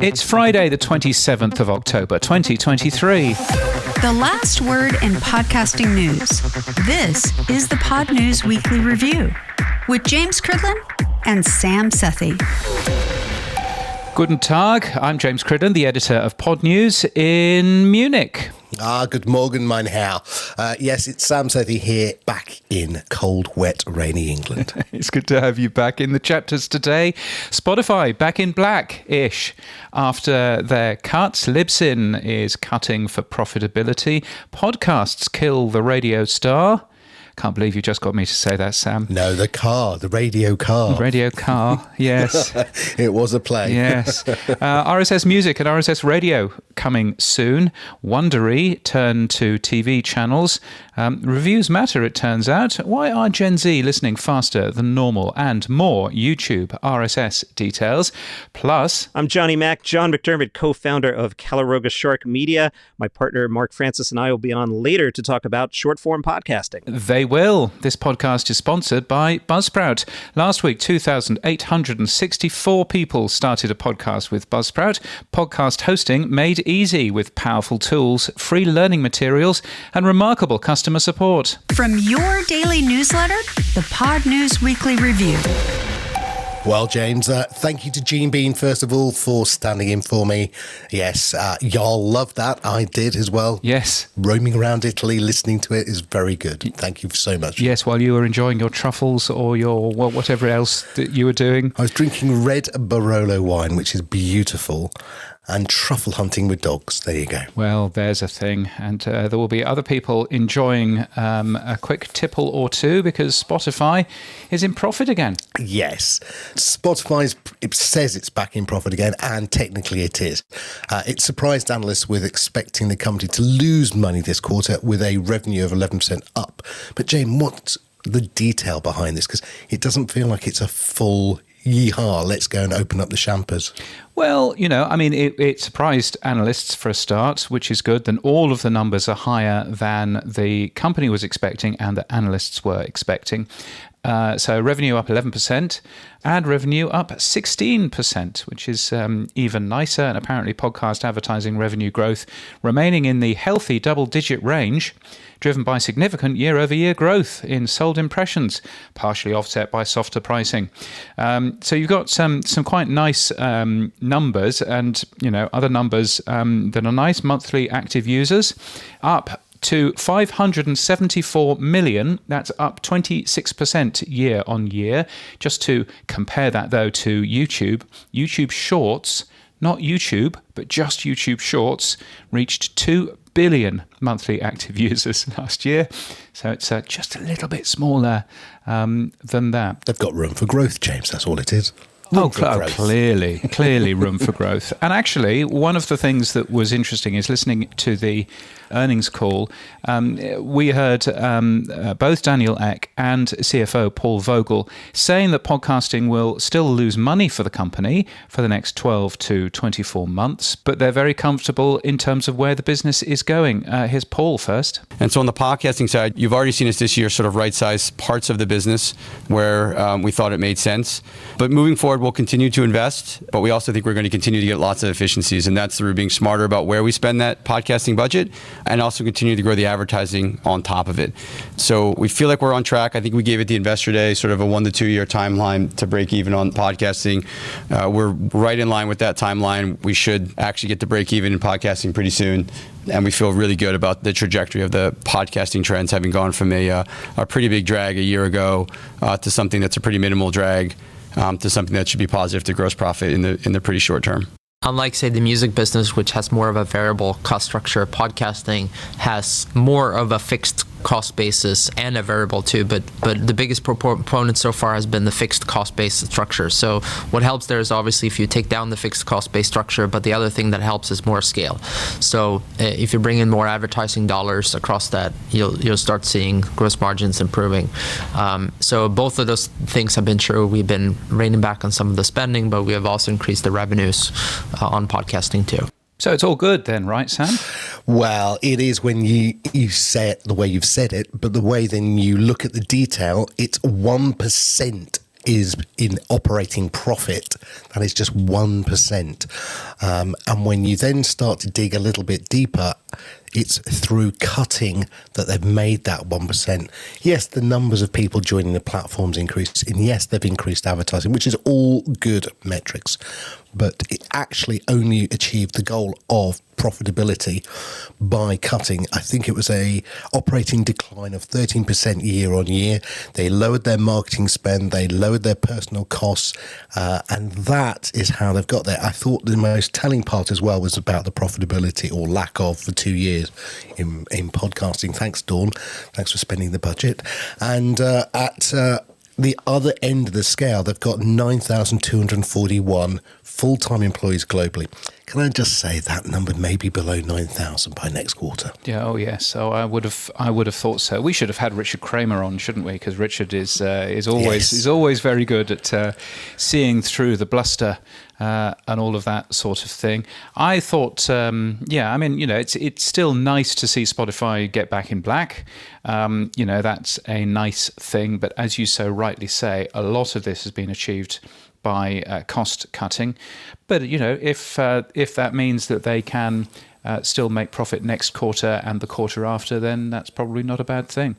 It's Friday, the 27th of October, 2023. The last word in podcasting news. This is the Podnews Weekly Review with James Cridland and Sam Sethi. Guten Tag, I'm James Cridland, the editor of Podnews in Munich. Good morgen, mein Herr. Yes, it's Sam Sethi here, back in cold, wet, rainy England. It's good to have you back in the chapters today. Spotify back in black-ish after their cuts. Libsyn is cutting for profitability. Podcasts kill the radio star. Can't believe you just got me to say that, Sam. No, the radio car. Radio car, yes. It was a play. Yes. RSS Music and RSS Radio coming soon. Wondery turned to TV channels. Reviews matter, it turns out. Why are Gen Z listening faster than normal? And more YouTube RSS details. Plus, I'm Johnny Mac, John McDermott, co-founder of Caloroga Shark Media. My partner Mark Francis and I will be on later to talk about short-form podcasting. They will. This podcast is sponsored by Buzzsprout. Last week, 2,864 people started a podcast with Buzzsprout. Podcast hosting made easy with powerful tools, free learning materials, and remarkable customer support. From your daily newsletter, the Podnews Weekly Review. Well, James, thank you to Gene Bean, first of all, for standing in for me. Yes, y'all love that. I did as well. Yes. Roaming around Italy, listening to it is very good. Thank you so much. Yes, while you were enjoying your truffles or your whatever else that you were doing. I was drinking red Barolo wine, which is beautiful, and truffle hunting with dogs. There you go. Well, there's a thing. And there will be other people enjoying a quick tipple or two because Spotify is in profit again. Yes. It says it's back in profit again, and technically it is. It surprised analysts with expecting the company to lose money this quarter with a revenue of 11% up. But James, what's the detail behind this? Because it doesn't feel like it's a full yeehaw, let's go and open up the champers. Well, it surprised analysts for a start, which is good. Then all of the numbers are higher than the company was expecting and the analysts were expecting. So revenue up 11%, ad revenue up 16%, which is even nicer. And apparently podcast advertising revenue growth remaining in the healthy double-digit range, driven by significant year-over-year growth in sold impressions, partially offset by softer pricing. So you've got some quite nice numbers and other numbers that are nice. Monthly active users up to 574 million. That's up 26% year on year. Just to compare that, though, to YouTube Shorts, not YouTube, but just YouTube Shorts, reached 2 billion monthly active users last year. So it's just a little bit smaller than that. They've got room for growth, James. That's all it is. Clearly room for growth. And actually, one of the things that was interesting is listening to the earnings call. We heard both Daniel Ek and CFO Paul Vogel saying that podcasting will still lose money for the company for the next 12 to 24 months, but they're very comfortable in terms of where the business is going. Here's Paul first. And so on the podcasting side, you've already seen us this year sort of right-size parts of the business where we thought it made sense. But moving forward, we'll continue to invest, but we also think we're going to continue to get lots of efficiencies, and that's through being smarter about where we spend that podcasting budget and also continue to grow the advertising on top of it. So we feel like we're on track. I think we gave it the Investor Day sort of a 1 to 2 year timeline to break even on podcasting. We're right in line with that timeline. We should actually get to break even in podcasting pretty soon. And we feel really good about the trajectory of the podcasting trends, having gone from a pretty big drag a year ago to something that's a pretty minimal drag to something that should be positive to gross profit in the pretty short term. Unlike, say, the music business, which has more of a variable cost structure, podcasting has more of a fixed cost basis and a variable too, but the biggest proponent so far has been the fixed cost base structure. So what helps there is obviously if you take down the fixed cost base structure, but the other thing that helps is more scale. So if you bring in more advertising dollars across that, you'll start seeing gross margins improving. So both of those things have been true. We've been reining back on some of the spending, but we have also increased the revenues on podcasting too. So it's all good then, right, Sam? Well, it is when you say it the way you've said it, but the way then you look at the detail, it's 1% is in operating profit. That is just 1%. And when you then start to dig a little bit deeper, it's through cutting that they've made that 1%. Yes, the numbers of people joining the platforms increased, and yes, they've increased advertising, which is all good metrics. But it actually only achieved the goal of profitability by cutting. I think it was a operating decline of 13% year on year. They lowered their marketing spend, they lowered their personal costs, and that is how they've got there. I thought the most telling part as well was about the profitability or lack of for 2 years in podcasting. Thanks, Dawn. Thanks for spending the budget. And at the other end of the scale, they've got 9,241 full-time employees globally. Can I just say that number may be below 9,000 by next quarter? Yeah. Oh, yes. So I would have thought so. We should have had Richard Kramer on, shouldn't we? Because Richard is always very good at seeing through the bluster and all of that sort of thing. I thought, it's still nice to see Spotify get back in black. That's a nice thing. But as you so rightly say, a lot of this has been achieved by cost cutting. But if that means that they can still make profit next quarter and the quarter after, then that's probably not a bad thing.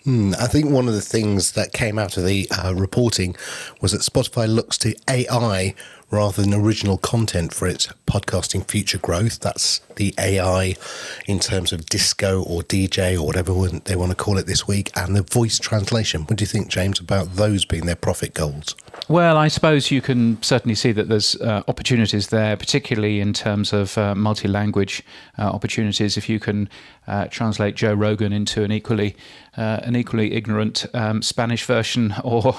I think one of the things that came out of the reporting was that Spotify looks to AI rather than original content for its podcasting future growth. That's the AI in terms of disco or DJ or whatever they want to call it this week, and the voice translation. What do you think, James, about those being their profit goals? Well, I suppose you can certainly see that there's opportunities there, particularly in terms of multi-language opportunities. If you can translate Joe Rogan into an equally ignorant Spanish version or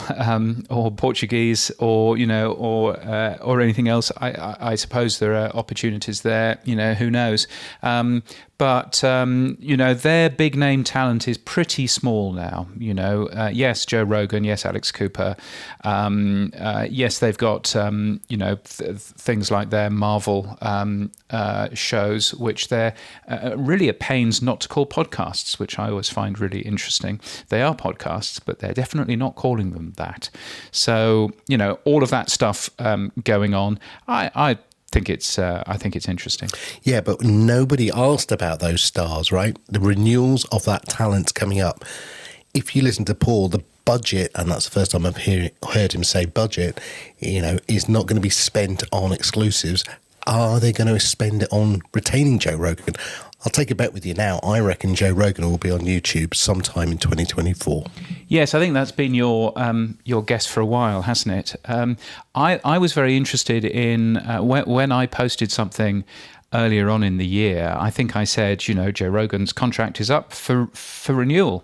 Portuguese or anything else, I suppose there are opportunities there. Who knows? But their big name talent is pretty small now. Yes, Joe Rogan. Yes, Alex Cooper. Yes, they've got things like their Marvel shows, which they're really at pains not to call podcasts, which I always find really interesting. They are podcasts, but they're definitely not calling them that. So all of that stuff going on. I think it's interesting. Yeah, but nobody asked about those stars, right? The renewals of that talent coming up. If you listen to Paul, the budget, and that's the first time I've heard him say budget, is not going to be spent on exclusives. Are they going to spend it on retaining Joe Rogan? I'll take a bet with you now. I reckon Joe Rogan will be on YouTube sometime in 2024. Yes, I think that's been your guess for a while, hasn't it? I was very interested in when I posted something earlier on in the year. I think I said, Joe Rogan's contract is up for renewal.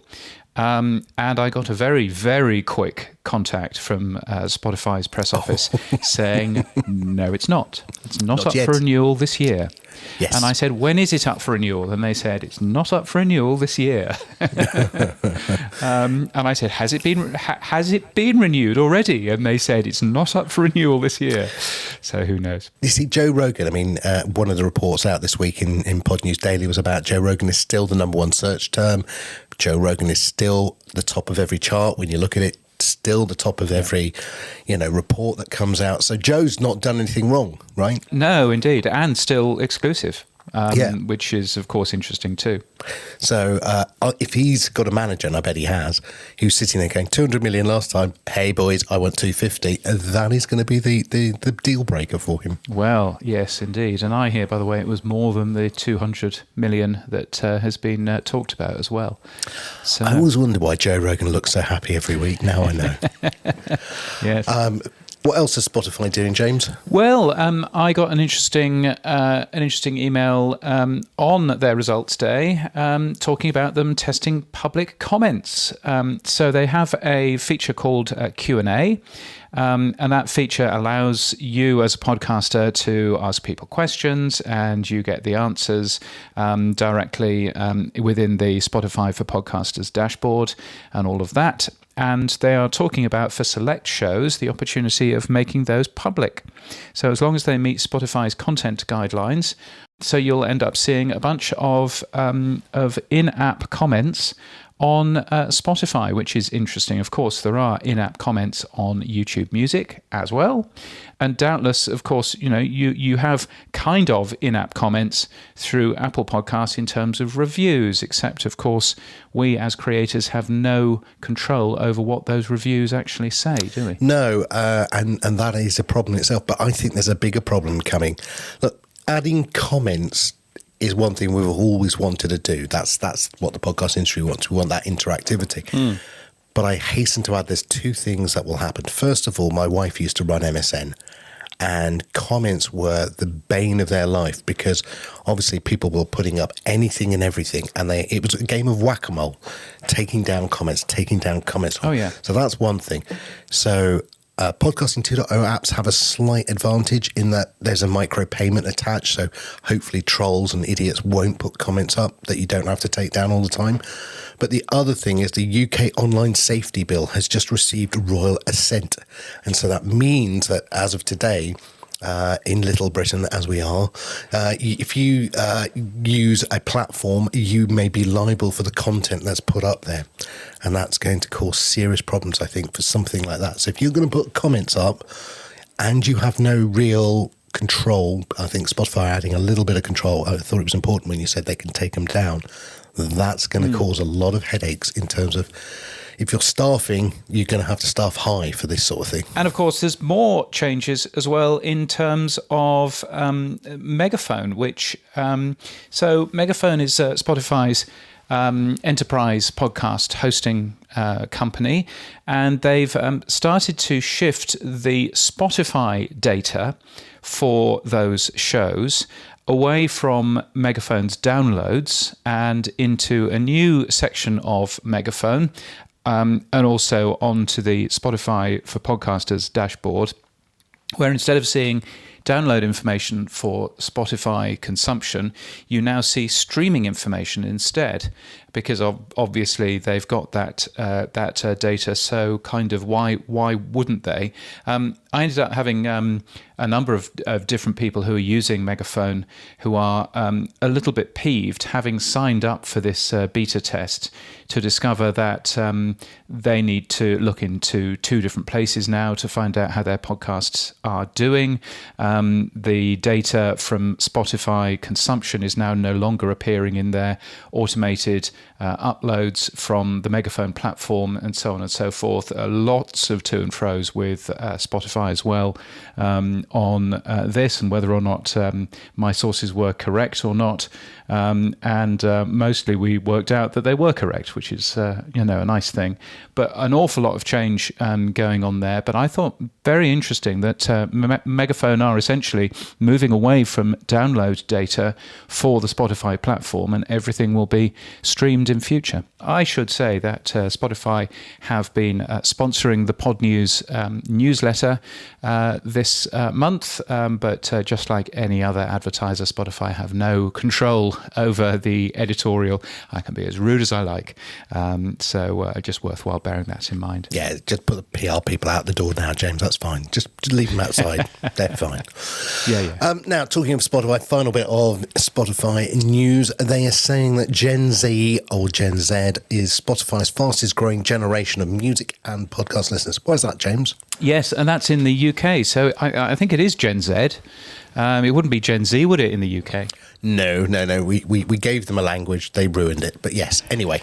And I got a very, very quick contact from Spotify's press office saying, no, it's not. It's not up yet. For renewal this year. Yes. And I said, when is it up for renewal? And they said, it's not up for renewal this year. And I said, has it been renewed already? And they said, it's not up for renewal this year. So who knows? You see, Joe Rogan, one of the reports out this week in Podnews Daily was about Joe Rogan is still the number one search term. Joe Rogan is still the top of every chart when you look at it, still the top of every, report that comes out. So Joe's not done anything wrong, right? No, indeed. And still exclusive, which is, of course, interesting too. So if he's got a manager, and I bet he has, who's sitting there going, 200 million last time, hey, boys, I want 250, that is going to be the deal breaker for him. Well, yes, indeed. And I hear, by the way, it was more than the 200 million that has been talked about as well. So I always wonder why Joe Rogan looks so happy every week. Now I know. Yes. What else is Spotify doing, James? Well, I got an interesting email on their results day talking about them testing public comments. So they have a feature called Q&A. And that feature allows you as a podcaster to ask people questions and you get the answers directly within the Spotify for Podcasters dashboard and all of that. And they are talking about, for select shows, the opportunity of making those public. So as long as they meet Spotify's content guidelines, so you'll end up seeing a bunch of in-app comments on Spotify, which is interesting. Of course, there are in-app comments on YouTube Music as well. And doubtless, of course, you have kind of in-app comments through Apple Podcasts in terms of reviews, except, of course, we as creators have no control over what those reviews actually say, do we? No, and that is a problem itself. But I think there's a bigger problem coming. Look, adding comments is one thing we've always wanted to do. That's what the podcast industry wants. We want that interactivity. But I hasten to add there's two things that will happen. First of all, my wife used to run MSN, and comments were the bane of their life because obviously people were putting up anything and everything, and it was a game of whack-a-mole, taking down comments. Oh, yeah. So that's one thing. So Podcasting 2.0 apps have a slight advantage in that there's a micro payment attached, so hopefully trolls and idiots won't put comments up that you don't have to take down all the time. But the other thing is the UK Online Safety Bill has just received royal assent, and so that means that as of today, in Little Britain, as we are, if you use a platform, you may be liable for the content that's put up there. And that's going to cause serious problems, I think, for something like that. So if you're going to put comments up and you have no real control, I think Spotify are adding a little bit of control. I thought it was important when you said they can take them down. That's going to cause a lot of headaches in terms of if you're staffing, you're going to have to staff high for this sort of thing. And of course, there's more changes as well in terms of Megaphone, which so Megaphone is Spotify's enterprise podcast hosting company, and they've started to shift the Spotify data for those shows away from Megaphone's downloads and into a new section of Megaphone, and also onto the Spotify for Podcasters dashboard, where instead of seeing download information for Spotify consumption, you now see streaming information instead, because obviously they've got that data. So kind of why wouldn't they? I ended up having a number of different people who are using Megaphone who are a little bit peeved, having signed up for this beta test, to discover that they need to look into two different places now to find out how their podcasts are doing. The data from Spotify consumption is now no longer appearing in their automated uploads from the Megaphone platform, and so on and so forth. Lots of to and fro's with Spotify as well on this, and whether or not my sources were correct or not. And mostly we worked out that they were correct, which is a nice thing. But an awful lot of change going on there. But I thought very interesting that Megaphone are essentially moving away from download data for the Spotify platform, and everything will be streamed in future. I should say that Spotify have been sponsoring the Podnews newsletter this month, but just like any other advertiser, Spotify have no control over the editorial. I can be as rude as I like, so just worthwhile bearing that in mind. Yeah, just put the PR people out the door now, James. That's fine. Just leave them outside. They're fine. Yeah. Now, talking of Spotify, final bit of Spotify news. They are saying that Gen Z or Gen Z is Spotify's fastest growing generation of music and podcast listeners. Why is that, James? Yes, and that's in the UK. So I think it is Gen Z. It wouldn't be Gen Z, would it, in the UK? No. We gave them a language. They ruined it. But yes, anyway.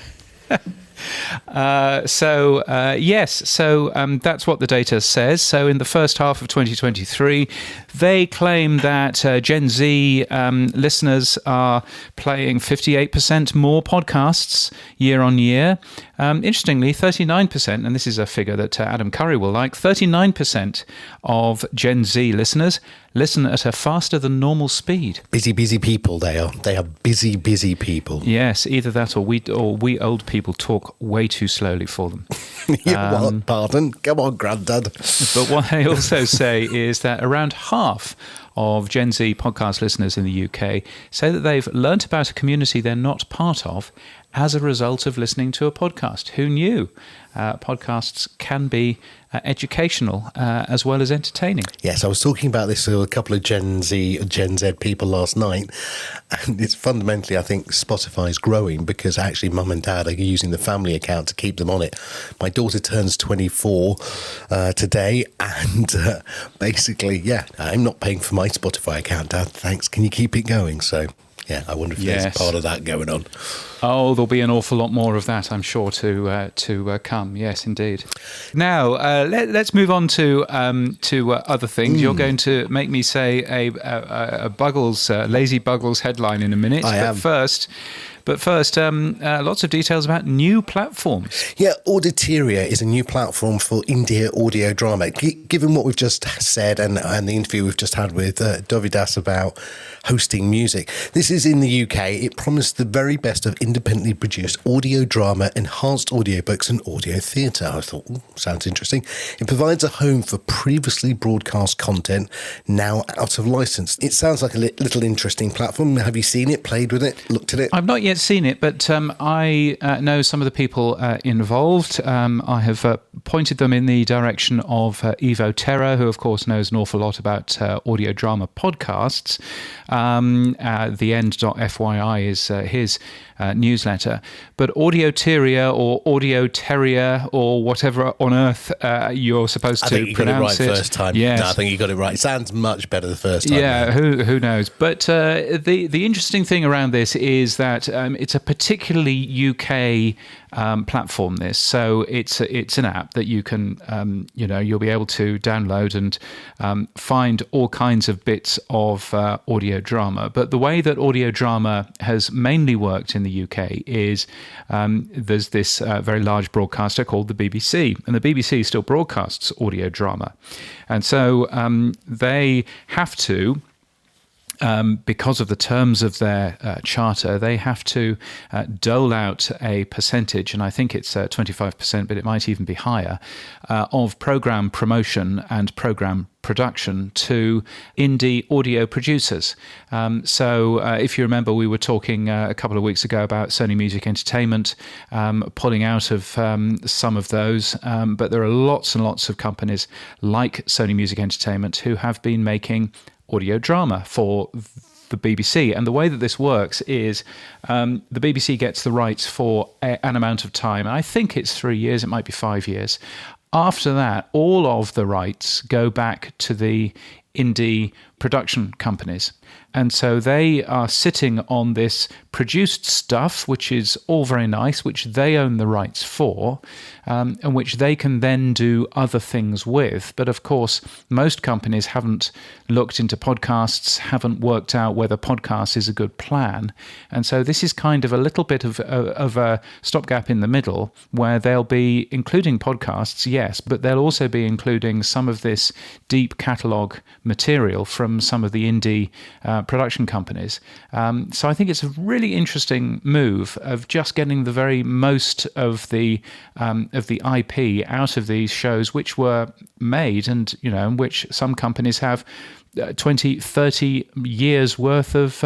Yes, so that's what the data says. So in the first half of 2023, they claim that Gen Z listeners are playing 58% more podcasts year on year. Interestingly, 39%, and this is a figure that Adam Curry will like, 39% of Gen Z listeners listen at a faster than normal speed. Busy people they are. They are busy people. Yes, either that or we old people talk way too slowly for them. What? Pardon? Come on, Grandad. But what they also say is that around half of Gen Z podcast listeners in the UK say that they've learnt about a community they're not part of as a result of listening to a podcast. Who knew? Podcasts can be educational as well as entertaining. Yes, I was talking about this to a couple of Gen Z people last night, and it's fundamentally, I think, Spotify's growing because actually mum and dad are using the family account to keep them on it. My daughter turns 24 today, and basically, yeah, I'm not paying for my Spotify account, Dad, thanks. Can you keep it going? So, yeah, I wonder if there's part of that going on. Oh, there'll be an awful lot more of that, I'm sure, to come. Yes, indeed. Now, let's move on to other things. You're going to make me say a Buggles, Lazy Buggles headline in a minute. But first, lots of details about new platforms. Yeah, Auditeria is a new platform for indie audio drama. Given what we've just said and the interview we've just had with Dovidas about hosting music, this is in the UK. It promised the very best of independently produced audio drama, enhanced audiobooks and audio theatre. I thought, sounds interesting. It provides a home for previously broadcast content now out of license. It sounds like a little interesting platform. Have you seen it, played with it, looked at it? I've not yet seen it, but I know some of the people involved. I have pointed them in the direction of Ivo Terra, who of course knows an awful lot about audio drama podcasts. The end.fyi is his newsletter. But Audioteria or Audio Terrier or whatever on earth you're supposed to pronounce it. I think you got it right first time. Yes. No, I think you got it right. It sounds much better the first time. Yeah, who knows? But the interesting thing around this is that it's a particularly UK platform. So it's an app that you can you'll be able to download and find all kinds of bits of audio drama. But the way that audio drama has mainly worked in the UK is there's this very large broadcaster called the BBC, and the BBC still broadcasts audio drama, and so they have to. Because of the terms of their charter, they have to dole out a percentage, and I think it's 25%, but it might even be higher, of program promotion and program production to indie audio producers. So if you remember, we were talking a couple of weeks ago about Sony Music Entertainment pulling out of some of those, but there are lots and lots of companies like Sony Music Entertainment who have been making audio drama for the BBC. And the way that this works is the BBC gets the rights for an amount of time. I think it's 3 years, it might be 5 years. After that, all of the rights go back to the indie production companies. And so they are sitting on this produced stuff, which is all very nice, which they own the rights for, and which they can then do other things with. But of course, most companies haven't looked into podcasts, haven't worked out whether podcasts is a good plan. And so this is kind of a little bit of a stopgap in the middle where they'll be including podcasts, yes, but they'll also be including some of this deep catalogue material from some of the indie production companies. So I think it's a really interesting move of just getting the very most of the IP out of these shows, which were made and which some companies have 20, 30 years worth of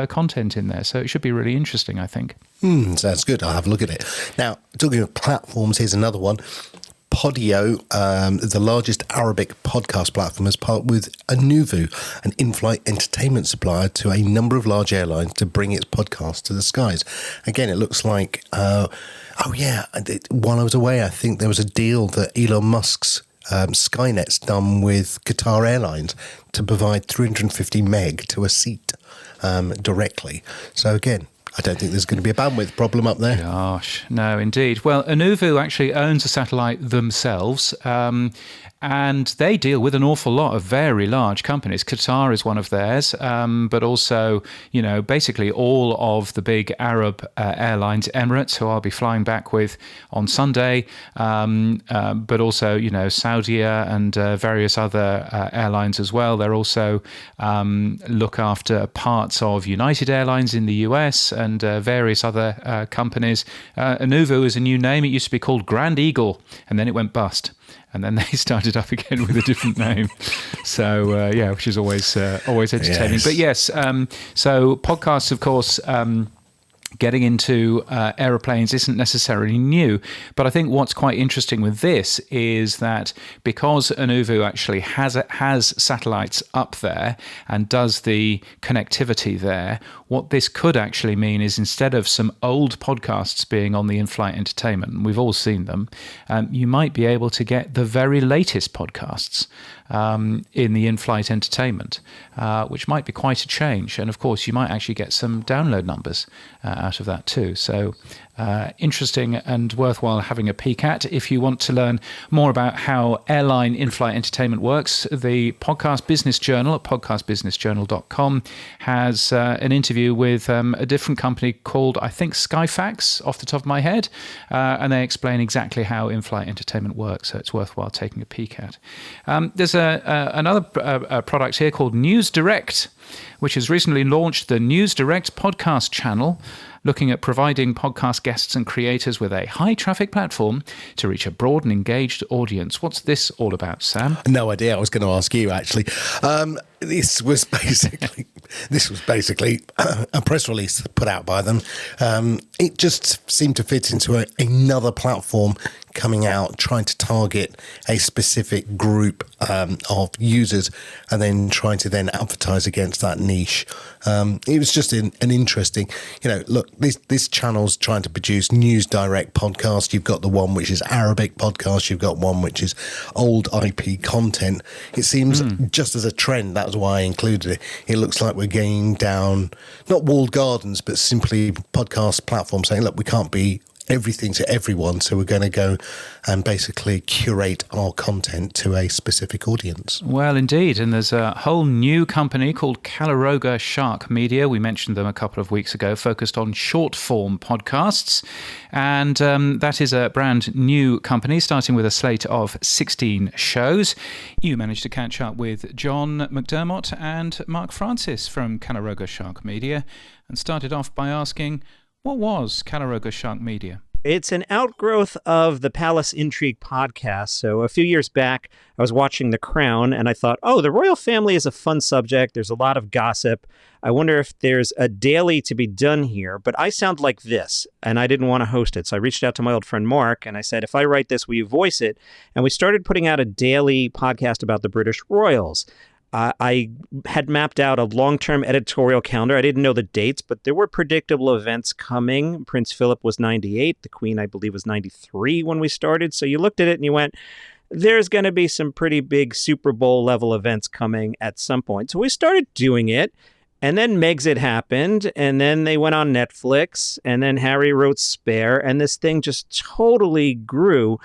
content in there. So it should be really interesting, I think. Sounds good. I'll have a look at it. Now, talking of platforms, here's another one. Podio, the largest Arabic podcast platform, has partnered with Anuvu, an in-flight entertainment supplier to a number of large airlines to bring its podcast to the skies. Again, it looks like, while I was away, I think there was a deal that Elon Musk's Skynet's done with Qatar Airlines to provide 350 meg to a seat directly. So again, I don't think there's going to be a bandwidth problem up there. Gosh, no, indeed. Well, Anuvu actually owns a satellite themselves, and they deal with an awful lot of very large companies. Qatar is one of theirs, but also, basically all of the big Arab airlines, Emirates, who I'll be flying back with on Sunday, but also, Saudia and various other airlines as well. They're also look after parts of United Airlines in the US and various other companies. Anuvu is a new name. It used to be called Grand Eagle, and then it went bust. And then they started up again with a different name. So, which is always entertaining. Yes. But yes, so podcasts, of course, getting into aeroplanes isn't necessarily new. But I think what's quite interesting with this is that because Anuvu actually has satellites up there and does the connectivity there, what this could actually mean is instead of some old podcasts being on the in-flight entertainment, and we've all seen them, you might be able to get the very latest podcasts in the in-flight entertainment, which might be quite a change. And of course, you might actually get some download numbers out of that too. So interesting and worthwhile having a peek at. If you want to learn more about how airline in-flight entertainment works, the Podcast Business Journal at podcastbusinessjournal.com has an interview with a different company called, I think, Skyfax, off the top of my head, and they explain exactly how in-flight entertainment works, so it's worthwhile taking a peek at. There's another product here called News Direct, which has recently launched the News Direct podcast channel, looking at providing podcast guests and creators with a high-traffic platform to reach a broad and engaged audience. What's this all about, Sam? No idea. I was going to ask you, actually. This was basically a press release put out by them. It just seemed to fit into another platform coming out, trying to target a specific group of users and then trying to then advertise against that niche. It was just an interesting, look, this channel's trying to produce News Direct podcast. You've got the one which is Arabic podcast. You've got one which is old IP content. It seems just as a trend, that was why I included it. It looks like we're going down, not walled gardens, but simply podcast platforms saying, look, we can't be everything to everyone, so we're going to go and basically curate our content to a specific audience. Well, indeed, and there's a whole new company called Caloroga Shark Media. We mentioned them a couple of weeks ago, focused on short-form podcasts, and that is a brand new company starting with a slate of 16 shows. You managed to catch up with John McDermott and Mark Francis from Caloroga Shark Media and started off by asking, what was Caloroga Shark Media? It's an outgrowth of the Palace Intrigue podcast. So a few years back, I was watching The Crown and I thought, the royal family is a fun subject. There's a lot of gossip. I wonder if there's a daily to be done here. But I sound like this, and I didn't want to host it. So I reached out to my old friend Mark and I said, if I write this, will you voice it? And we started putting out a daily podcast about the British royals. I had mapped out a long-term editorial calendar. I didn't know the dates, but there were predictable events coming. Prince Philip was 98. The Queen, I believe, was 93 when we started. So you looked at it and you went, there's going to be some pretty big Super Bowl level events coming at some point. So we started doing it. And then Megxit happened, and then they went on Netflix, and then Harry wrote Spare, and this thing just totally grew.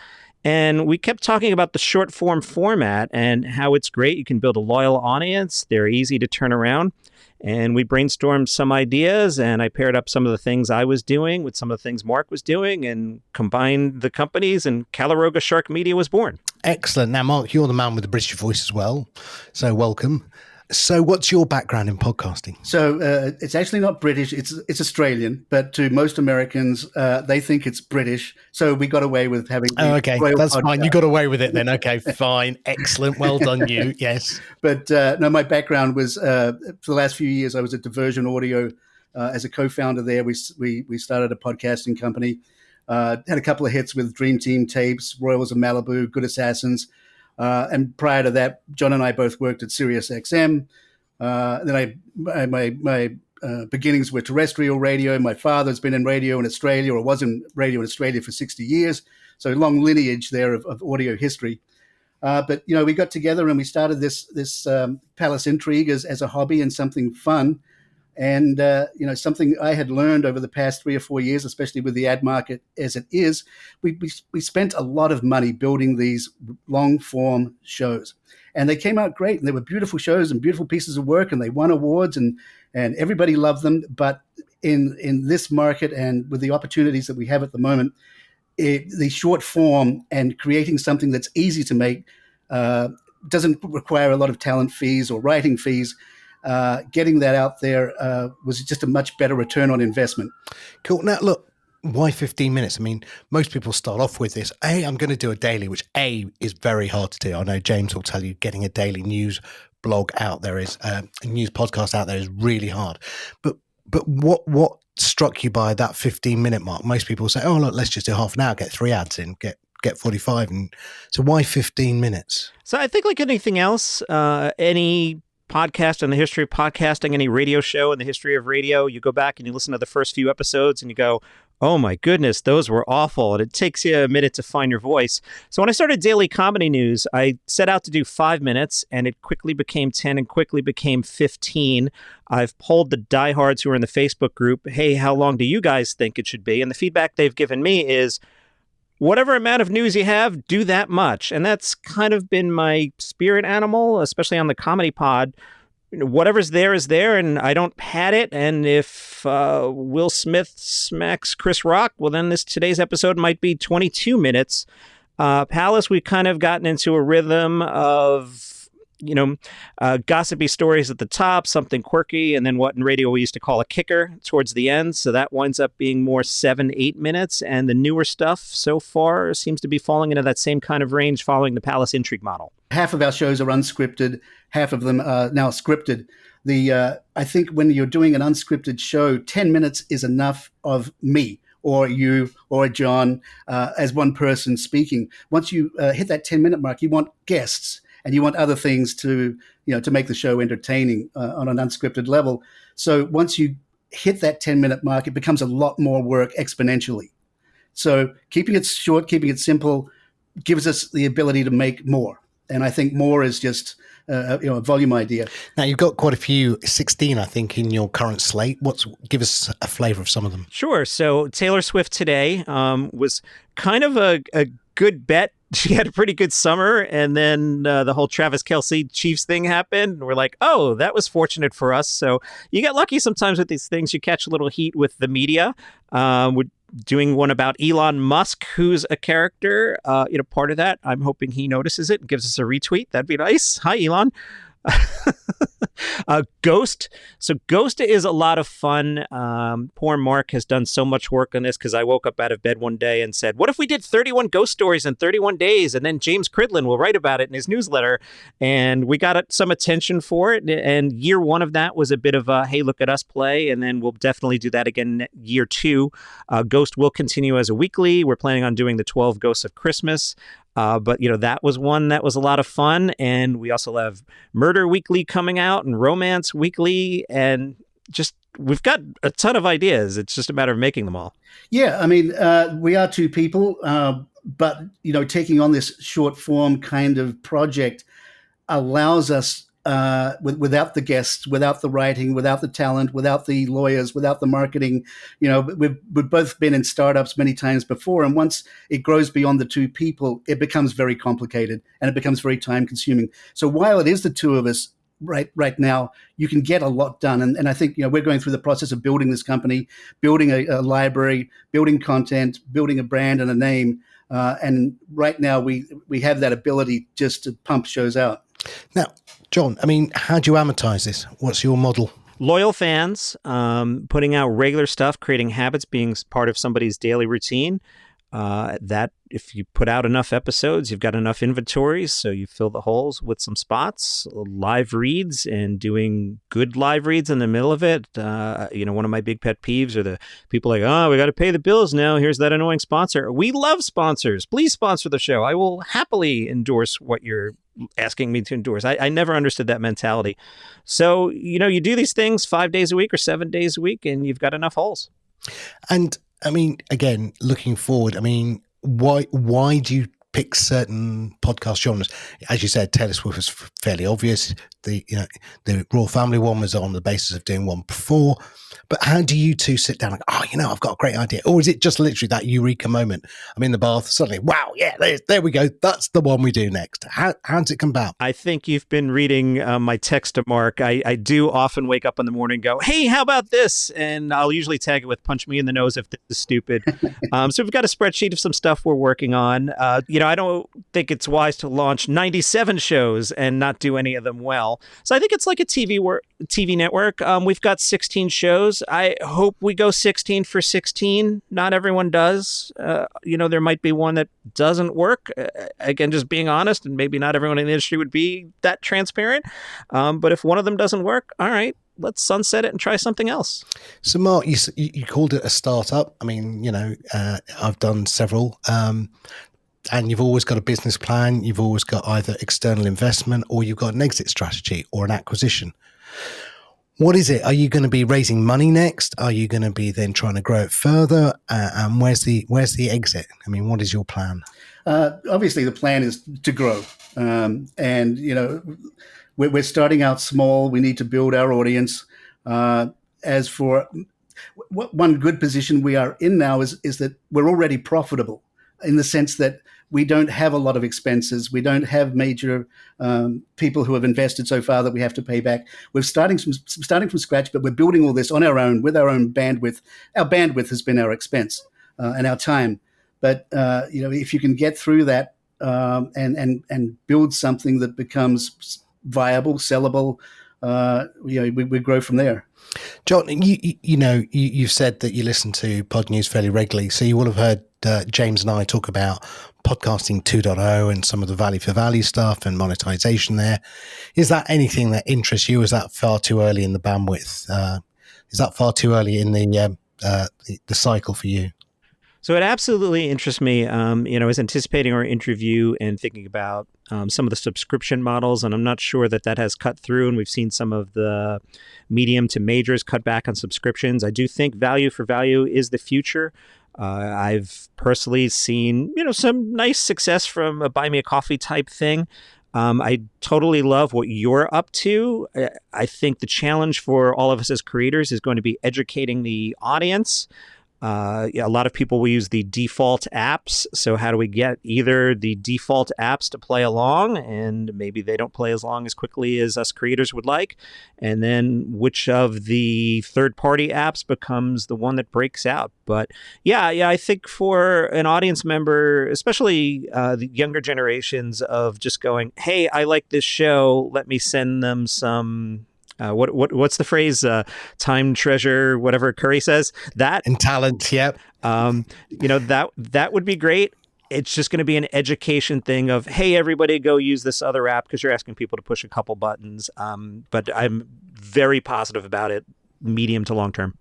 And we kept talking about the short form format and how it's great. You can build a loyal audience. They're easy to turn around. And we brainstormed some ideas, and I paired up some of the things I was doing with some of the things Mark was doing and combined the companies, and Caloroga Shark Media was born. Excellent. Now, Mark, you're the man with the British voice as well. So welcome. So what's your background in podcasting? So it's actually not British, it's Australian, but to most Americans, they think it's British. So we got away with having okay, that's podcast. Fine. You got away with it then. Okay, fine. Excellent. Well done, you. Yes. But no, my background was, for the last few years, I was at Diversion Audio as a co-founder there. We started a podcasting company, had a couple of hits with Dream Team Tapes, Royals of Malibu, Good Assassins. And prior to that, John and I both worked at Sirius XM. Then my beginnings were terrestrial radio. My father's been in radio in Australia, or was in radio in Australia for 60 years. So long lineage there of audio history. But, we got together and we started this Palace Intrigue as a hobby and something fun. And, something I had learned over the past 3 or 4 years, especially with the ad market as it is, we spent a lot of money building these long form shows. And they came out great. And they were beautiful shows and beautiful pieces of work. And they won awards and everybody loved them. But in this market and with the opportunities that we have at the moment, the short form and creating something that's easy to make doesn't require a lot of talent fees or writing fees. Getting that out there was just a much better return on investment. Cool. Now, look, why 15 minutes? I mean, most people start off with this. I'm going to do a daily, which is very hard to do. I know James will tell you getting a daily news blog out there is a news podcast out there is really hard. But what struck you by that 15-minute mark? Most people say, oh, look, let's just do half an hour, get 3 ads in, get 45. And so why 15 minutes? So I think like anything else, any podcast in the history of podcasting, any radio show in the history of radio, you go back and you listen to the first few episodes and you go, oh my goodness, those were awful. And it takes you a minute to find your voice. So when I started Daily Comedy News, I set out to do 5 minutes and it quickly became 10 and quickly became 15. I've polled the diehards who are in the Facebook group, hey, how long do you guys think it should be? And the feedback they've given me is, whatever amount of news you have, do that much. And that's kind of been my spirit animal, especially on the comedy pod. Whatever's there is there, and I don't pad it. And if Will Smith smacks Chris Rock, well, then today's episode might be 22 minutes. Palace, we've kind of gotten into a rhythm of, gossipy stories at the top, something quirky, and then what in radio we used to call a kicker towards the end. So that winds up being more 7-8 minutes. And the newer stuff so far seems to be falling into that same kind of range, following the Palace intrigue model. Half of our shows are unscripted. Half of them are now scripted. I think when you're doing an unscripted show, 10 minutes is enough of me or you or John as one person speaking. Once you hit that 10-minute mark, you want guests. And you want other things to make the show entertaining on an unscripted level. So once you hit that 10-minute mark, it becomes a lot more work exponentially. So keeping it short, keeping it simple, gives us the ability to make more. And I think more is just a volume idea. Now, you've got quite a few, 16, I think, in your current slate. Give us a flavor of some of them. Sure. So Taylor Swift today was kind of a good bet. She had a pretty good summer, and then the whole Travis Kelce Chiefs thing happened. And we're like, oh, that was fortunate for us. So you get lucky sometimes with these things. You catch a little heat with the media. We're doing one about Elon Musk, who's a character. Part of that, I'm hoping he notices it and gives us a retweet. That'd be nice. Hi, Elon. Ghost. So Ghost is a lot of fun. Poor Mark has done so much work on this because I woke up out of bed one day and said, what if we did 31 ghost stories in 31 days? And then James Cridlin will write about it in his newsletter. And we got some attention for it. And year one of that was a bit of a, hey, look at us play. And then we'll definitely do that again year two. Ghost will continue as a weekly. We're planning on doing the 12 Ghosts of Christmas. But that was one that was a lot of fun. And we also have Murder Weekly coming out and Romance Weekly. And just, we've got a ton of ideas. It's just a matter of making them all. Yeah. I mean, we are two people, but, taking on this short form kind of project allows us, without the guests, without the writing, without the talent, without the lawyers, without the marketing, we've both been in startups many times before. And once it grows beyond the two people, it becomes very complicated and it becomes very time consuming. So while it is the two of us right now, you can get a lot done. And I think, we're going through the process of building this company, building a library, building content, building a brand and a name. And right now we have that ability just to pump shows out. Now, John, I mean, how do you amortize this? What's your model? Loyal fans, putting out regular stuff, creating habits, being part of somebody's daily routine. That if you put out enough episodes, you've got enough inventories, so you fill the holes with some spots, live reads, and doing good live reads in the middle of it. One of my big pet peeves are the people like, oh, we got to pay the bills now. Here's that annoying sponsor. We love sponsors. Please sponsor the show. I will happily endorse what you're asking me to endorse. I never understood that mentality. So, you do these things 5 days a week or 7 days a week, and you've got enough holes. And I mean, again, looking forward, I mean, why do you pick certain podcast genres? As you said, Taylor Swift was fairly obvious. The Royal Family one was on the basis of doing one before. But how do you two sit down and go, I've got a great idea? Or is it just literally that eureka moment? I'm in the bath, suddenly, wow, yeah, there we go. That's the one we do next. How does it come about? I think you've been reading my text to Mark. I do often wake up in the morning and go, hey, how about this? And I'll usually tag it with punch me in the nose if this is stupid. So we've got a spreadsheet of some stuff we're working on. I don't think it's wise to launch 97 shows and not do any of them well. So I think it's like a TV network. We've got 16 shows. I hope we go 16 for 16. Not everyone does. There might be one that doesn't work. Again, just being honest, and maybe not everyone in the industry would be that transparent. But if one of them doesn't work, all right, let's sunset it and try something else. So, Mark, you called it a startup. I mean, I've done several, and you've always got a business plan. You've always got either external investment or you've got an exit strategy or an acquisition. What is it? Are you going to be raising money next? Are you going to be then trying to grow it further? And where's the exit? I mean, what is your plan? Obviously, the plan is to grow. We're starting out small. We need to build our audience. As for one good position we are in now is that we're already profitable in the sense that we don't have a lot of expenses. We don't have major people who have invested so far that we have to pay back. We're starting from scratch, but we're building all this on our own with our own bandwidth. Our bandwidth has been our expense and our time. But if you can get through that and build something that becomes viable, sellable, we grow from there. John, you've said that you listen to Podnews fairly regularly, so you will have heard James and I talk about podcasting 2.0 and some of the value for value stuff and monetization there. Is that anything that interests you? Is that far too early in the bandwidth? Is that far too early in the cycle for you? So it absolutely interests me. I was anticipating our interview and thinking about some of the subscription models, and I'm not sure that has cut through. And we've seen some of the medium to majors cut back on subscriptions. I do think value for value is the future. I've personally seen, some nice success from a buy me a coffee type thing. I totally love what you're up to. I think the challenge for all of us as creators is going to be educating the audience. A lot of people will use the default apps. So how do we get either the default apps to play along, and maybe they don't play as long as quickly as us creators would like, and then which of the third-party apps becomes the one that breaks out. But I think for an audience member, especially the younger generations, of just going, hey, I like this show, let me send them some what's the phrase? Time, treasure, whatever Curry says. That and talent. Yep. That would be great. It's just going to be an education thing of, hey, everybody go use this other app, because you're asking people to push a couple buttons. But I'm very positive about it, medium to long term.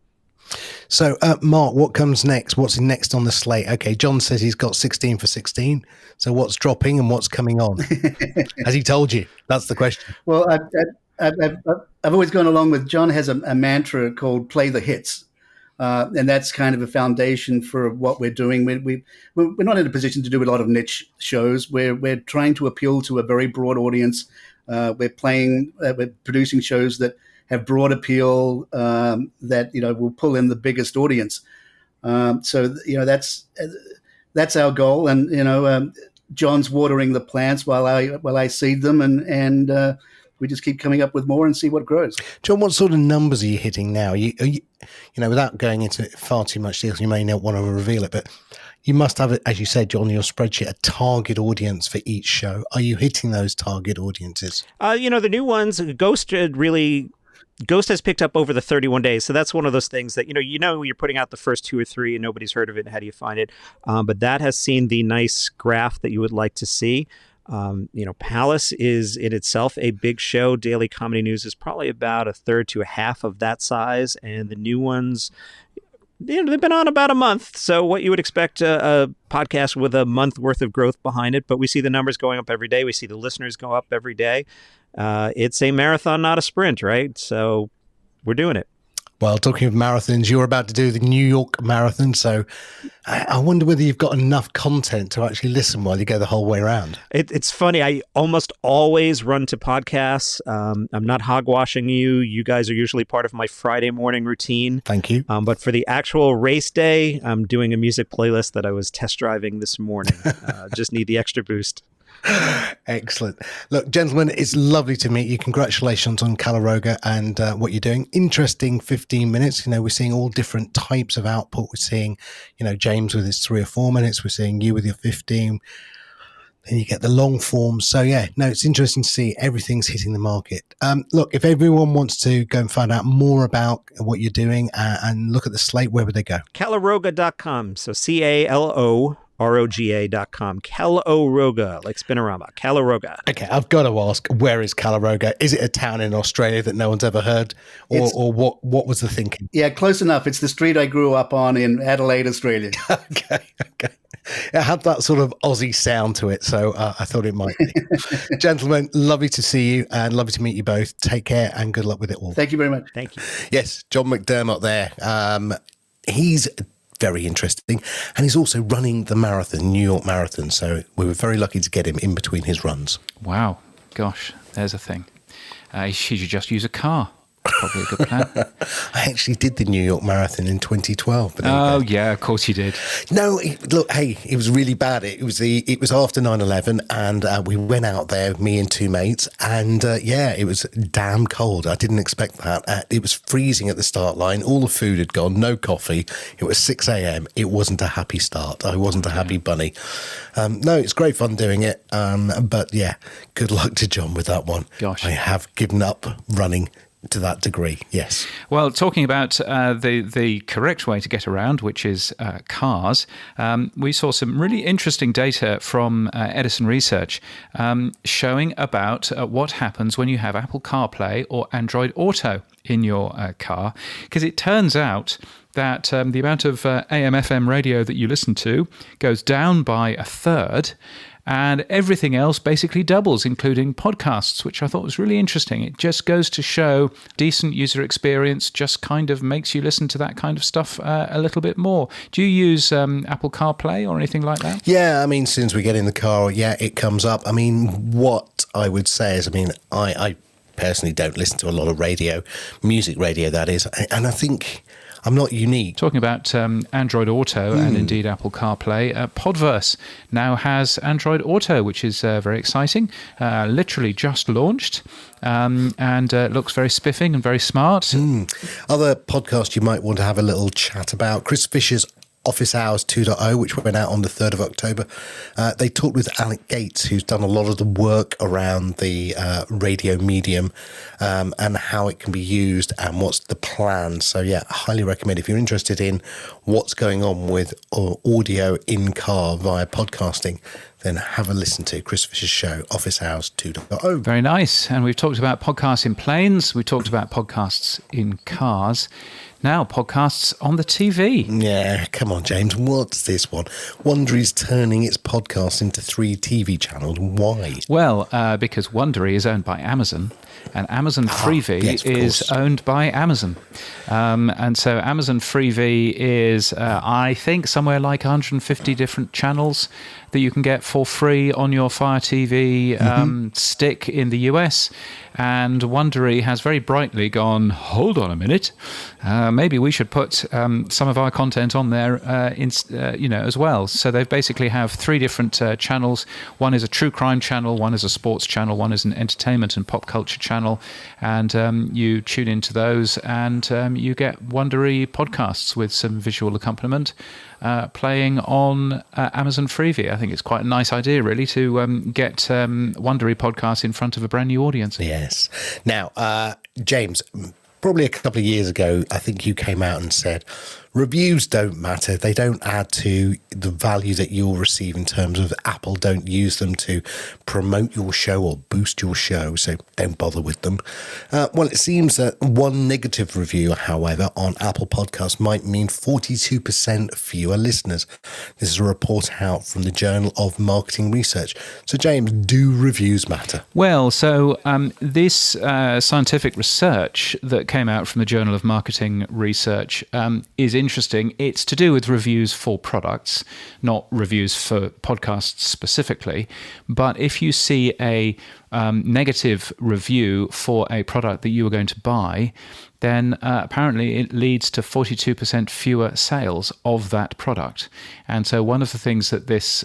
So, Mark, what comes next? What's next on the slate? Okay, John says he's got 16 for 16. So what's dropping and what's coming on? Has he told you? That's the question. Well, I've always gone along with John has a mantra called play the hits. And that's kind of a foundation for what we're doing. We're not in a position to do a lot of niche shows. We're trying to appeal to a very broad audience. We're producing shows that have broad appeal, that will pull in the biggest audience. So that's our goal. And John's watering the plants while I seed them, and we just keep coming up with more and see what grows. John, what sort of numbers are you hitting now? Are you without going into far too much detail, you may not want to reveal it, but you must have, as you said, John, your spreadsheet, a target audience for each show. Are you hitting those target audiences? The new ones, Ghost has picked up over the 31 days. So that's one of those things that, you're putting out the first 2 or 3 and nobody's heard of it. How do you find it? But that has seen the nice graph that you would like to see. Palace is in itself a big show. Daily Comedy News is probably about a third to a half of that size. And the new ones, they've been on about a month. So what you would expect a podcast with a month worth of growth behind it. But we see the numbers going up every day. We see the listeners go up every day. It's a marathon, not a sprint, right? So we're doing it. Well, talking of marathons, you're about to do the New York Marathon. So I wonder whether you've got enough content to actually listen while you go the whole way around. It's funny. I almost always run to podcasts. I'm not hogwashing you. You guys are usually part of my Friday morning routine. Thank you. But for the actual race day, I'm doing a music playlist that I was test driving this morning. Just need the extra boost. Excellent. Look, gentlemen, it's lovely to meet you. Congratulations on Caloroga and what you're doing. Interesting 15 minutes. We're seeing all different types of output. We're seeing, James with his 3 or 4 minutes. We're seeing you with your 15. Then you get the long form. So it's interesting to see everything's hitting the market. Look, if everyone wants to go and find out more about what you're doing and look at the slate, where would they go? Caloroga.com. So CALOROGA.com. Roga.com. Caloroga, like Spinorama. Caloroga. Okay, I've got to ask, where is Caloroga? Is it a town in Australia that no one's ever heard? Or what was the thinking? Yeah, close enough. It's the street I grew up on in Adelaide, Australia. Okay. It had that sort of Aussie sound to it, so I thought it might be. Gentlemen, lovely to see you and lovely to meet you both. Take care and good luck with it all. Thank you very much. Thank you. Yes, John McDermott there. He's very interesting, and he's also running the marathon, New York Marathon, so we were very lucky to get him in between his runs. Wow. Gosh, there's a thing. He should just use a car. Probably a good plan. I actually did the New York Marathon in 2012. But yeah, of course you did. No, look, hey, it was really bad. It was after 9/11, and we went out there, me and two mates, and it was damn cold. I didn't expect that. It was freezing at the start line. All the food had gone. No coffee. It was 6 a.m. It wasn't a happy start. I wasn't a happy bunny. No, it's great fun doing it. But yeah, good luck to John with that one. Gosh, I have given up running to that degree, yes. Well, talking about the correct way to get around, which is cars, we saw some really interesting data from Edison Research showing about what happens when you have Apple CarPlay or Android Auto in your car, because it turns out that the amount of AM/FM radio that you listen to goes down by a third, and everything else basically doubles, including podcasts, which I thought was really interesting. It just goes to show decent user experience just kind of makes you listen to that kind of stuff a little bit more. Do you use Apple CarPlay or anything like that? Yeah, I mean, as soon as we get in the car, it comes up. I mean, what I would say is, I personally don't listen to a lot of radio, music radio, that is, and I think I'm not unique. Talking about Android Auto and indeed Apple CarPlay, Podverse now has Android Auto, which is very exciting. Literally just launched and looks very spiffing and very smart. Other podcasts you might want to have a little chat about. Chris Fisher's Office Hours 2.0, which went out on the 3rd of October. They talked with Alec Gates, who's done a lot of the work around the radio medium and how it can be used and what's the plan. So, yeah, I highly recommend if you're interested in what's going on with audio in car via podcasting, then have a listen to Chris Fisher's show, Office Hours 2.0. Very nice. And we've talked about podcasts in planes. We've talked about podcasts in cars. Now, podcasts on the TV. Yeah, come on, James. What's this one? Wondery's turning its podcast into 3 TV channels. Why? Well, because Wondery is owned by Amazon, and Amazon Freevee is owned by Amazon. And so Amazon Freevee is, I think, somewhere like 150 different channels that you can get for free on your Fire TV stick in the US. And Wondery has very brightly gone, hold on a minute, maybe we should put some of our content on there as well. So they basically have 3 different channels. One is a true crime channel, one is a sports channel, one is an entertainment and pop culture channel. And you tune into those and you get Wondery podcasts with some visual accompaniment playing on Amazon Freevee. I think it's quite a nice idea, really, to get Wondery podcasts in front of a brand new audience. Yes. Now, James, probably a couple of years ago, I think you came out and said, reviews don't matter. They don't add to the value that you'll receive in terms of Apple don't use them to promote your show or boost your show, so don't bother with them. Well, it seems that one negative review, however, on Apple Podcasts might mean 42% fewer listeners. This is a report out from the Journal of Marketing Research. So, James, do reviews matter? Well, so this scientific research that came out from the Journal of Marketing Research is interesting. It's to do with reviews for products, not reviews for podcasts specifically. But if you see a negative review for a product that you were going to buy, then apparently it leads to 42% fewer sales of that product. And so one of the things that this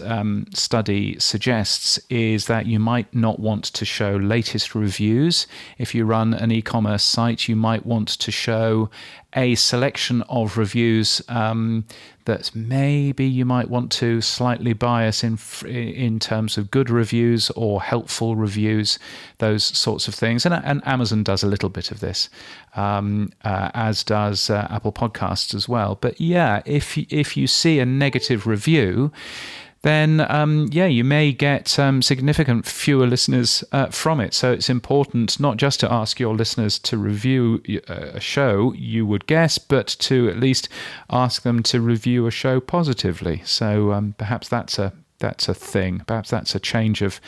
study suggests is that you might not want to show latest reviews. If you run an e-commerce site, you might want to show a selection of reviews that maybe you might want to slightly bias in terms of good reviews or helpful reviews, those sorts of things. And Amazon does a little bit of this, as does Apple Podcasts as well. But yeah, if you see a negative review, then you may get significant fewer listeners from it. So it's important not just to ask your listeners to review a show, you would guess, but to at least ask them to review a show positively. So perhaps that's a thing. Perhaps that's a change of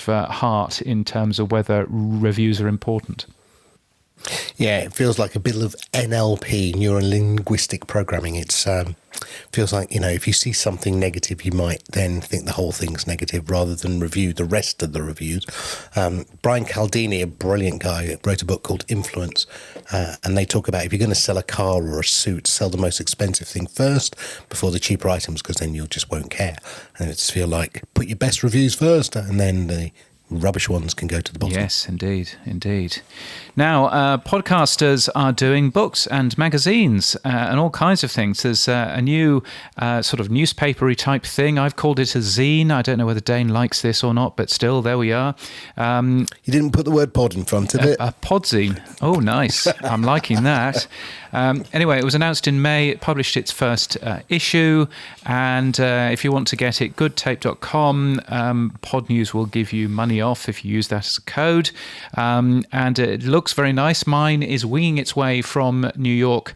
heart in terms of whether reviews are important. Yeah, it feels like a bit of NLP, neuro-linguistic programming. It's feels like, if you see something negative, you might then think the whole thing's negative rather than review the rest of the reviews. Brian Cialdini, a brilliant guy, wrote a book called Influence, and they talk about if you're going to sell a car or a suit, sell the most expensive thing first before the cheaper items, because then you just won't care. And it's feel like put your best reviews first, and then the rubbish ones can go to the bottom. Yes, indeed. Now, podcasters are doing books and magazines and all kinds of things. There's a new sort of newspapery type thing. I've called it a zine. I don't know whether Dane likes this or not, but still, there we are. You didn't put the word pod in front of it. A podzine. Oh, nice. I'm liking that. Anyway, it was announced in May. It published its first issue. And if you want to get it, goodtape.com. Podnews will give you money off if you use that as a code. And it looks very nice. Mine is winging its way from New York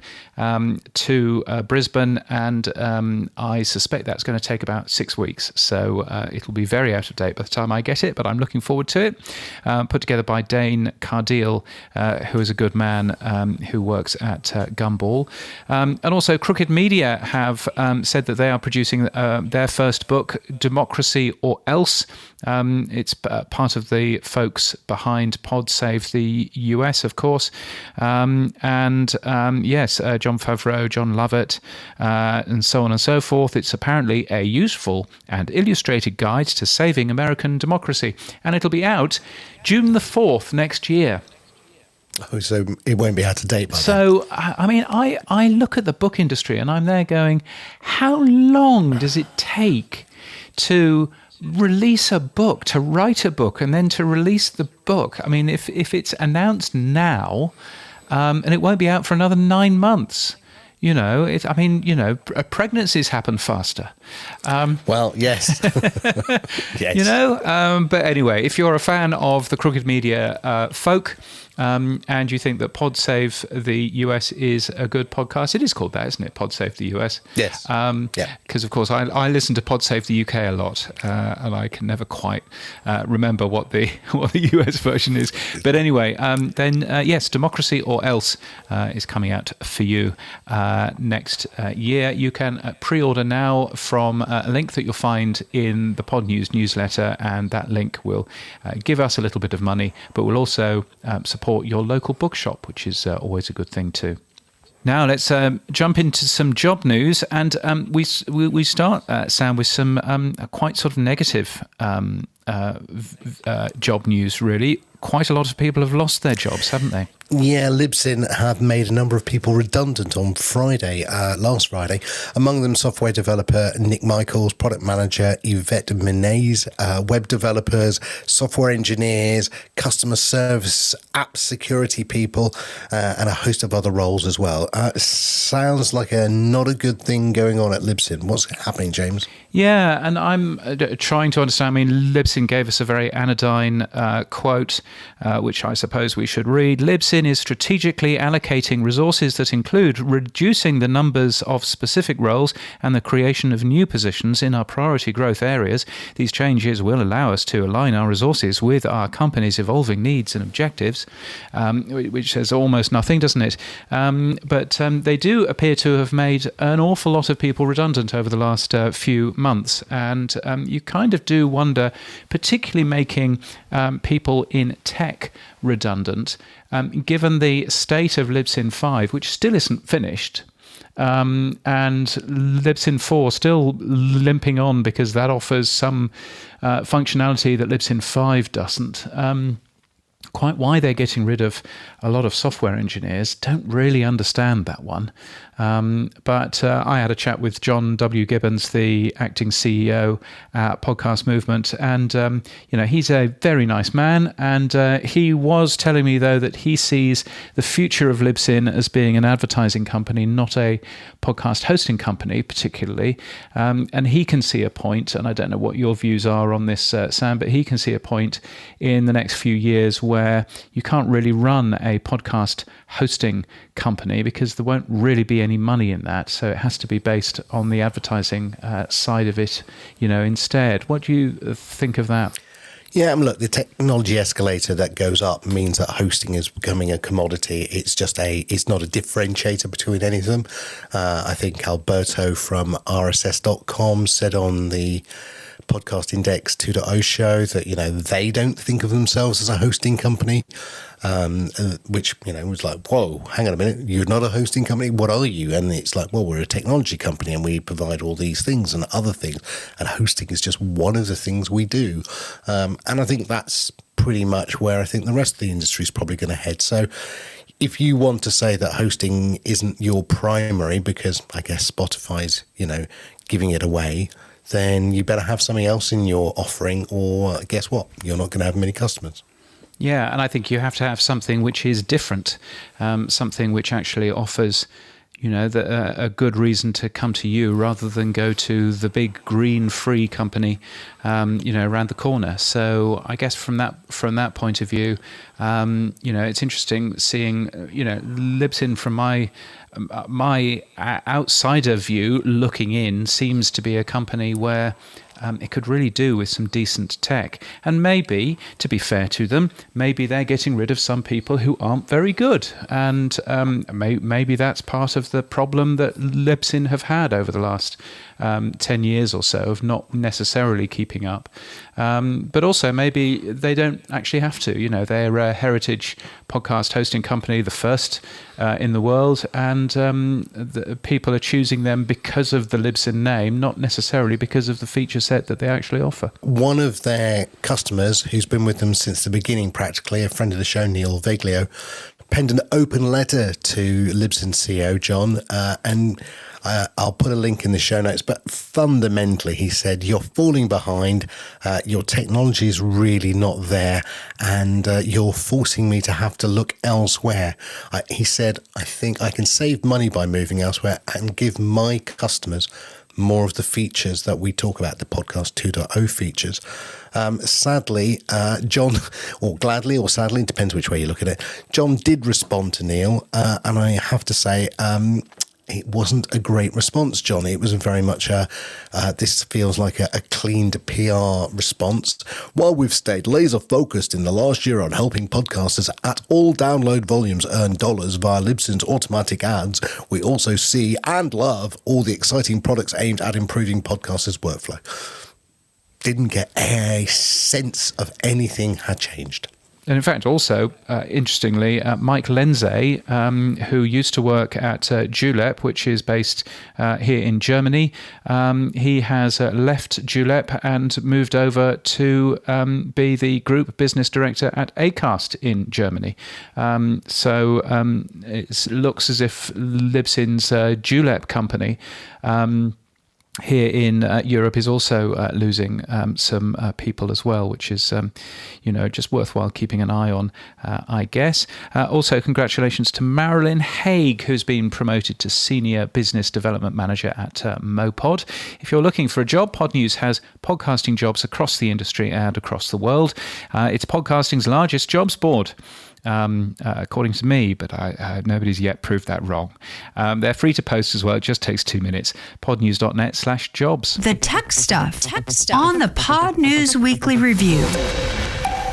to Brisbane, and I suspect that's going to take about 6 weeks. So it'll be very out of date by the time I get it, but I'm looking forward to it. Put together by Dane Cardeal, who is a good man who works at Gumball. And also Crooked Media have said that they are producing their first book, Democracy or Else. It's part of the folks behind Pod Save the US, of course. Yes, John Favreau, John Lovett, and so on and so forth. It's apparently a useful and illustrated guide to saving American democracy. And it'll be out June the 4th next year. Oh, so it won't be out of date by then. So, I mean, I look at the book industry and I'm there going, how long does it take to release a book, to write a book, and then to release the book? I mean, if it's announced now, and it won't be out for another 9 months. Pregnancies happen faster. Well, yes. Yes. But anyway, if you're a fan of the Crooked Media folk, and you think that Pod Save the US is a good podcast, it is called that, isn't it? Pod Save the US. Yes. Because, of course, I listen to Pod Save the UK a lot, and I can never quite remember what the US version is. But anyway, yes, Democracy or Else is coming out for you next year. You can pre-order now from a link that you'll find in the Podnews newsletter, and that link will give us a little bit of money, but will also support your local bookshop, which is always a good thing too. Now let's jump into some job news, and we start, Sam, with some quite sort of negative job news, really. Quite a lot of people have lost their jobs, haven't they? Yeah, Libsyn have made a number of people redundant on Friday, last Friday. Among them, software developer Nick Michaels, product manager Yvette Menays, web developers, software engineers, customer service, app security people, and a host of other roles as well. Sounds like not a good thing going on at Libsyn. What's happening, James? Yeah, and I'm trying to understand. I mean, Libsyn gave us a very anodyne quote, which I suppose we should read. Libsyn is strategically allocating resources that include reducing the numbers of specific roles and the creation of new positions in our priority growth areas. These changes will allow us to align our resources with our company's evolving needs and objectives, which says almost nothing, doesn't it? But they do appear to have made an awful lot of people redundant over the last few months. And you kind of do wonder, particularly making people in tech redundant, given the state of Libsyn 5, which still isn't finished, and Libsyn 4 still limping on because that offers some functionality that Libsyn 5 doesn't. quite why they're getting rid of a lot of software engineers. Don't really understand that one. But I had a chat with John W. Gibbons, the acting CEO at Podcast Movement, and he's a very nice man. And he was telling me, though, that he sees the future of Libsyn as being an advertising company, not a podcast hosting company, particularly. And he can see a point, and I don't know what your views are on this, Sam, but he can see a point in the next few years where you can't really run a podcast hosting company because there won't really be any money in that. So it has to be based on the advertising side of it, instead. What do you think of that? Yeah, look, the technology escalator that goes up means that hosting is becoming a commodity. It's not a differentiator between any of them. I think Alberto from RSS.com said on the Podcast Index 2.0 show that, they don't think of themselves as a hosting company, which, was like, whoa, hang on a minute, you're not a hosting company? What are you? And it's like, well, we're a technology company and we provide all these things and other things. And hosting is just one of the things we do. And I think that's pretty much where I think the rest of the industry is probably going to head. So if you want to say that hosting isn't your primary, because I guess Spotify's, giving it away, then you better have something else in your offering, or guess what? You're not going to have many customers. Yeah, and I think you have to have something which is different, something which actually offers, a good reason to come to you rather than go to the big green free company, around the corner. So I guess from that point of view, it's interesting seeing, Libsyn from my outsider view looking in seems to be a company where it could really do with some decent tech. And maybe, to be fair to them, maybe they're getting rid of some people who aren't very good. And maybe that's part of the problem that Libsyn have had over the last 10 years or so of not necessarily keeping up. But also maybe they don't actually have to. They're a heritage podcast hosting company, the first in the world, and the people are choosing them because of the Libsyn name, not necessarily because of the feature set that they actually offer. One of their customers, who's been with them since the beginning practically, a friend of the show, Neil Veglio, penned an open letter to Libsyn CEO John, and I'll put a link in the show notes, but fundamentally he said, you're falling behind, your technology is really not there, and you're forcing me to have to look elsewhere. He said, I think I can save money by moving elsewhere and give my customers more of the features that we talk about, the Podcast 2.0 features. Sadly, John, or gladly or sadly, depends which way you look at it, John did respond to Neil, and I have to say, it wasn't a great response, John. It was very much this feels like a cleaned PR response. While we've stayed laser focused in the last year on helping podcasters at all download volumes earn dollars via Libsyn's automatic ads, we also see and love all the exciting products aimed at improving podcasters' workflow. Didn't get a sense of anything had changed. And in fact, also, interestingly, Mike Lenze, who used to work at Julep, which is based here in Germany, he has left Julep and moved over to be the group business director at Acast in Germany. So it looks as if Libsyn's Julep company here in Europe is also losing some people as well, which is, just worthwhile keeping an eye on, I guess. Also, congratulations to Marilyn Haig, who's been promoted to Senior Business Development Manager at Mopod. If you're looking for a job, Podnews has podcasting jobs across the industry and across the world. It's podcasting's largest jobs board. According to me, but nobody's yet proved that wrong. They're free to post as well. It just takes 2 minutes. Podnews.net/jobs. The tech stuff on the Pod News Weekly Review.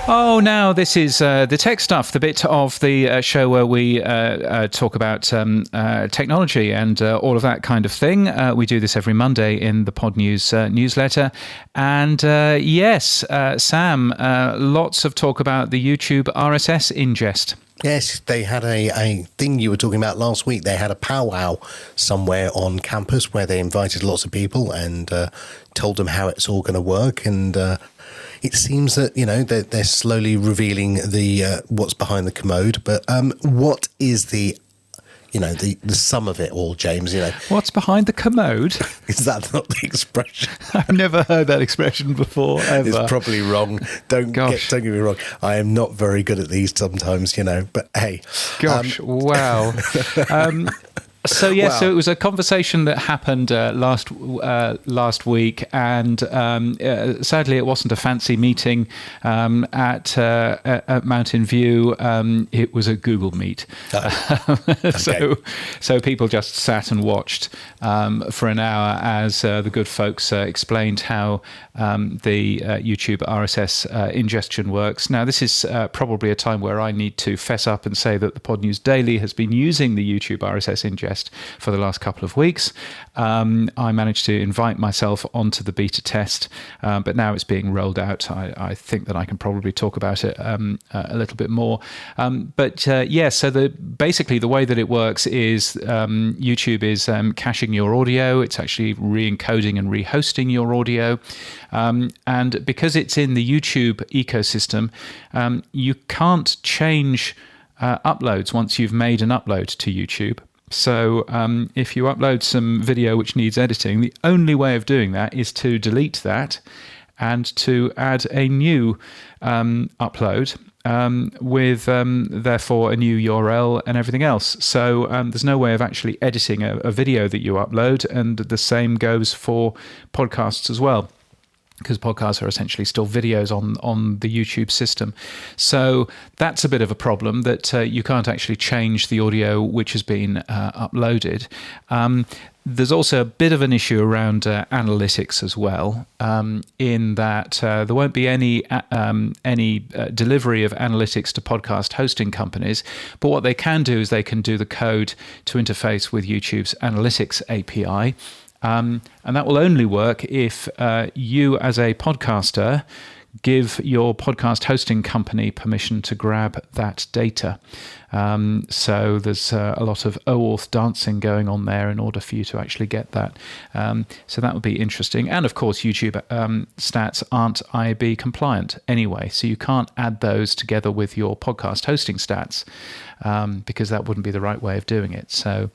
Oh, now this is the tech stuff, the bit of the show where we talk about technology and all of that kind of thing. We do this every Monday in the Pod News newsletter. And yes, Sam, lots of talk about the YouTube RSS ingest. Yes, they had a thing you were talking about last week. They had a powwow somewhere on campus where they invited lots of people and told them how it's all going to work. And it seems that they're slowly revealing the what's behind the commode. But what is the sum of it all, James? What's behind the commode? Is that not the expression? I've never heard that expression before, ever. It's probably wrong. Don't get me wrong. I am not very good at these sometimes, but hey. Gosh, wow. So Wow. So it was a conversation that happened last week, and sadly, it wasn't a fancy meeting at Mountain View. It was a Google Meet, Okay. so people just sat and watched for an hour as the good folks explained how the YouTube RSS ingestion works. Now, this is probably a time where I need to fess up and say that the Podnews Daily has been using the YouTube RSS ingest for the last couple of weeks. I managed to invite myself onto the beta test, but now it's being rolled out. I think that I can probably talk about it a little bit more. So basically the way that it works is YouTube is caching your audio. It's actually re-encoding and re-hosting your audio. And because it's in the YouTube ecosystem, you can't change uploads once you've made an upload to YouTube. So if you upload some video which needs editing, the only way of doing that is to delete that and to add a new upload with therefore a new URL and everything else. So there's no way of actually editing a video that you upload, and the same goes for podcasts as well, because podcasts are essentially still videos on the YouTube system. So that's a bit of a problem, that you can't actually change the audio which has been uploaded. There's also a bit of an issue around analytics as well, in that there won't be any delivery of analytics to podcast hosting companies. But what they can do is they can do the code to interface with YouTube's analytics API. And that will only work if you, as a podcaster, give your podcast hosting company permission to grab that data. So there's a lot of OAuth dancing going on there in order for you to actually get that. So that would be interesting. And of course, YouTube stats aren't IAB compliant anyway, so you can't add those together with your podcast hosting stats, because that wouldn't be the right way of doing it. So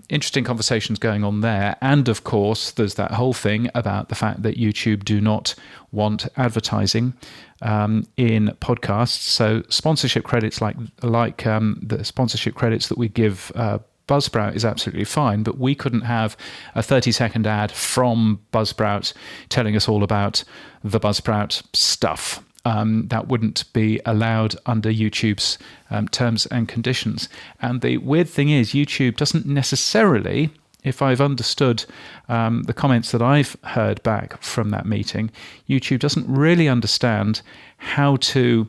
interesting conversations going on there. And of course, there's that whole thing about the fact that YouTube do not want advertising in podcasts. So sponsorship credits like the sponsorship credits that we give Buzzsprout is absolutely fine, but we couldn't have a 30-second ad from Buzzsprout telling us all about the Buzzsprout stuff. That wouldn't be allowed under YouTube's terms and conditions. And the weird thing is, YouTube doesn't necessarily, if I've understood the comments that I've heard back from that meeting, YouTube doesn't really understand how to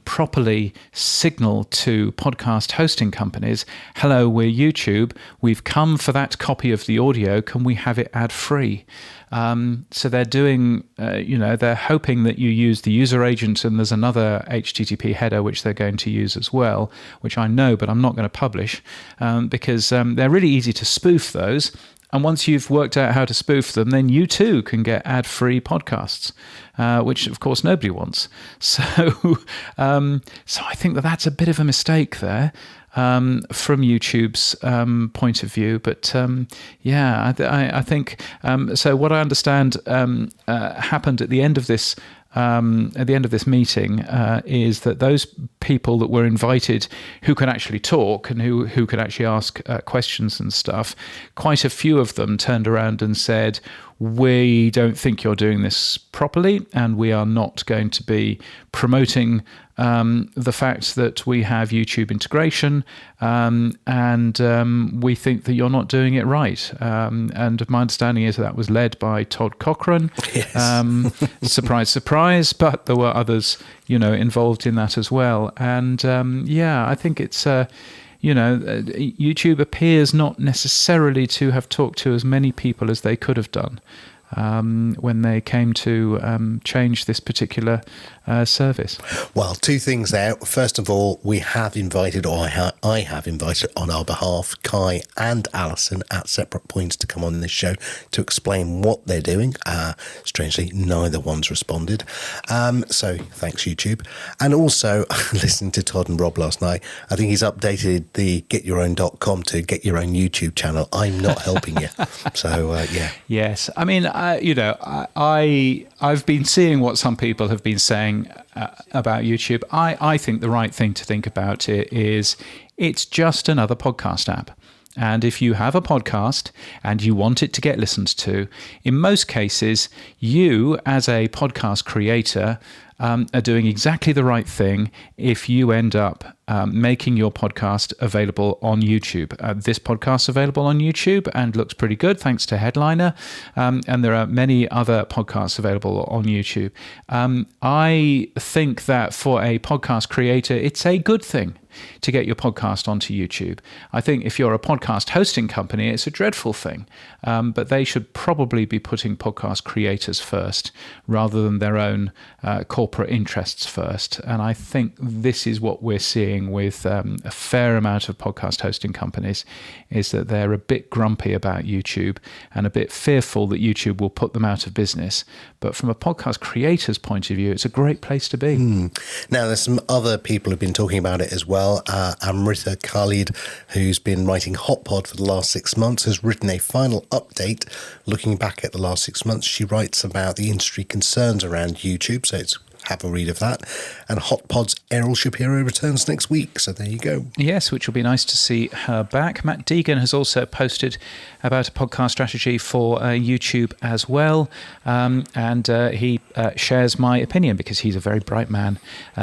properly signal to podcast hosting companies, hello, we're YouTube, we've come for that copy of the audio, can we have it ad-free? So they're doing, they're hoping that you use the user agent, and there's another HTTP header which they're going to use as well, which I know, but I'm not going to publish, because they're really easy to spoof those. And once you've worked out how to spoof them, then you too can get ad-free podcasts, which of course nobody wants. So, so I think that that's a bit of a mistake there from YouTube's point of view. But I think so. What I understand happened at the end of this. Meeting is that those people that were invited who can actually talk and who could actually ask questions and stuff, quite a few of them turned around and said, we don't think you're doing this properly, and we are not going to be promoting the fact that we have YouTube integration, and we think that you're not doing it right. And my understanding is that was led by Todd Cochran. Yes. Surprise, surprise, but there were others, involved in that as well. And I think it's YouTube appears not necessarily to have talked to as many people as they could have done. when they came to change this particular service. Well, two things there. First of all, we have invited, or I have invited on our behalf, Kai and Alison at separate points to come on this show to explain what they're doing. Strangely, neither one's responded. So thanks, YouTube. And also, listening to Todd and Rob last night, I think he's updated the getyourown.com to get your own YouTube channel. I'm not helping you. So, yeah. Yes. I mean, I've been seeing what some people have been saying about YouTube. I think the right thing to think about it is it's just another podcast app. And if you have a podcast and you want it to get listened to, in most cases, you as a podcast creator are doing exactly the right thing if you end up making your podcast available on YouTube. This podcast's available on YouTube and looks pretty good thanks to Headliner. And there are many other podcasts available on YouTube. I think that for a podcast creator, it's a good thing to get your podcast onto YouTube. I think if you're a podcast hosting company, it's a dreadful thing, but they should probably be putting podcast creators first rather than their own corporate interests first. And I think this is what we're seeing with a fair amount of podcast hosting companies, is that they're a bit grumpy about YouTube and a bit fearful that YouTube will put them out of business. But from a podcast creator's point of view, it's a great place to be. Now, there's some other people who've been talking about it as well. Amrita Khalid, who's been writing Hot Pod for the last 6 months, has written a final update looking back at the last 6 months. She writes about the industry concerns around YouTube, so have a read of that. And Hot Pod's Errol Shapiro returns next week, so there you go. Yes, which will be nice to see her back. Matt Deegan has also posted about a podcast strategy for YouTube as well, and he shares my opinion because he's a very bright man.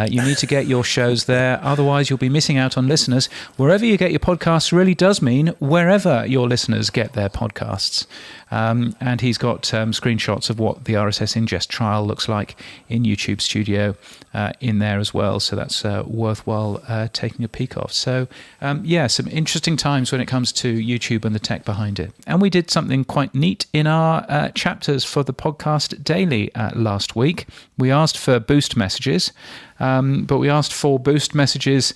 You need to get your shows there, otherwise you'll be missing out on listeners. Wherever you get your podcasts really does mean wherever your listeners get their podcasts. And he's got screenshots of what the RSS ingest trial looks like in YouTube Studio in there as well. So that's worthwhile taking a peek of. So, some interesting times when it comes to YouTube and the tech behind it. And we did something quite neat in our chapters for the podcast daily last week. We asked for boost messages, but we asked for boost messages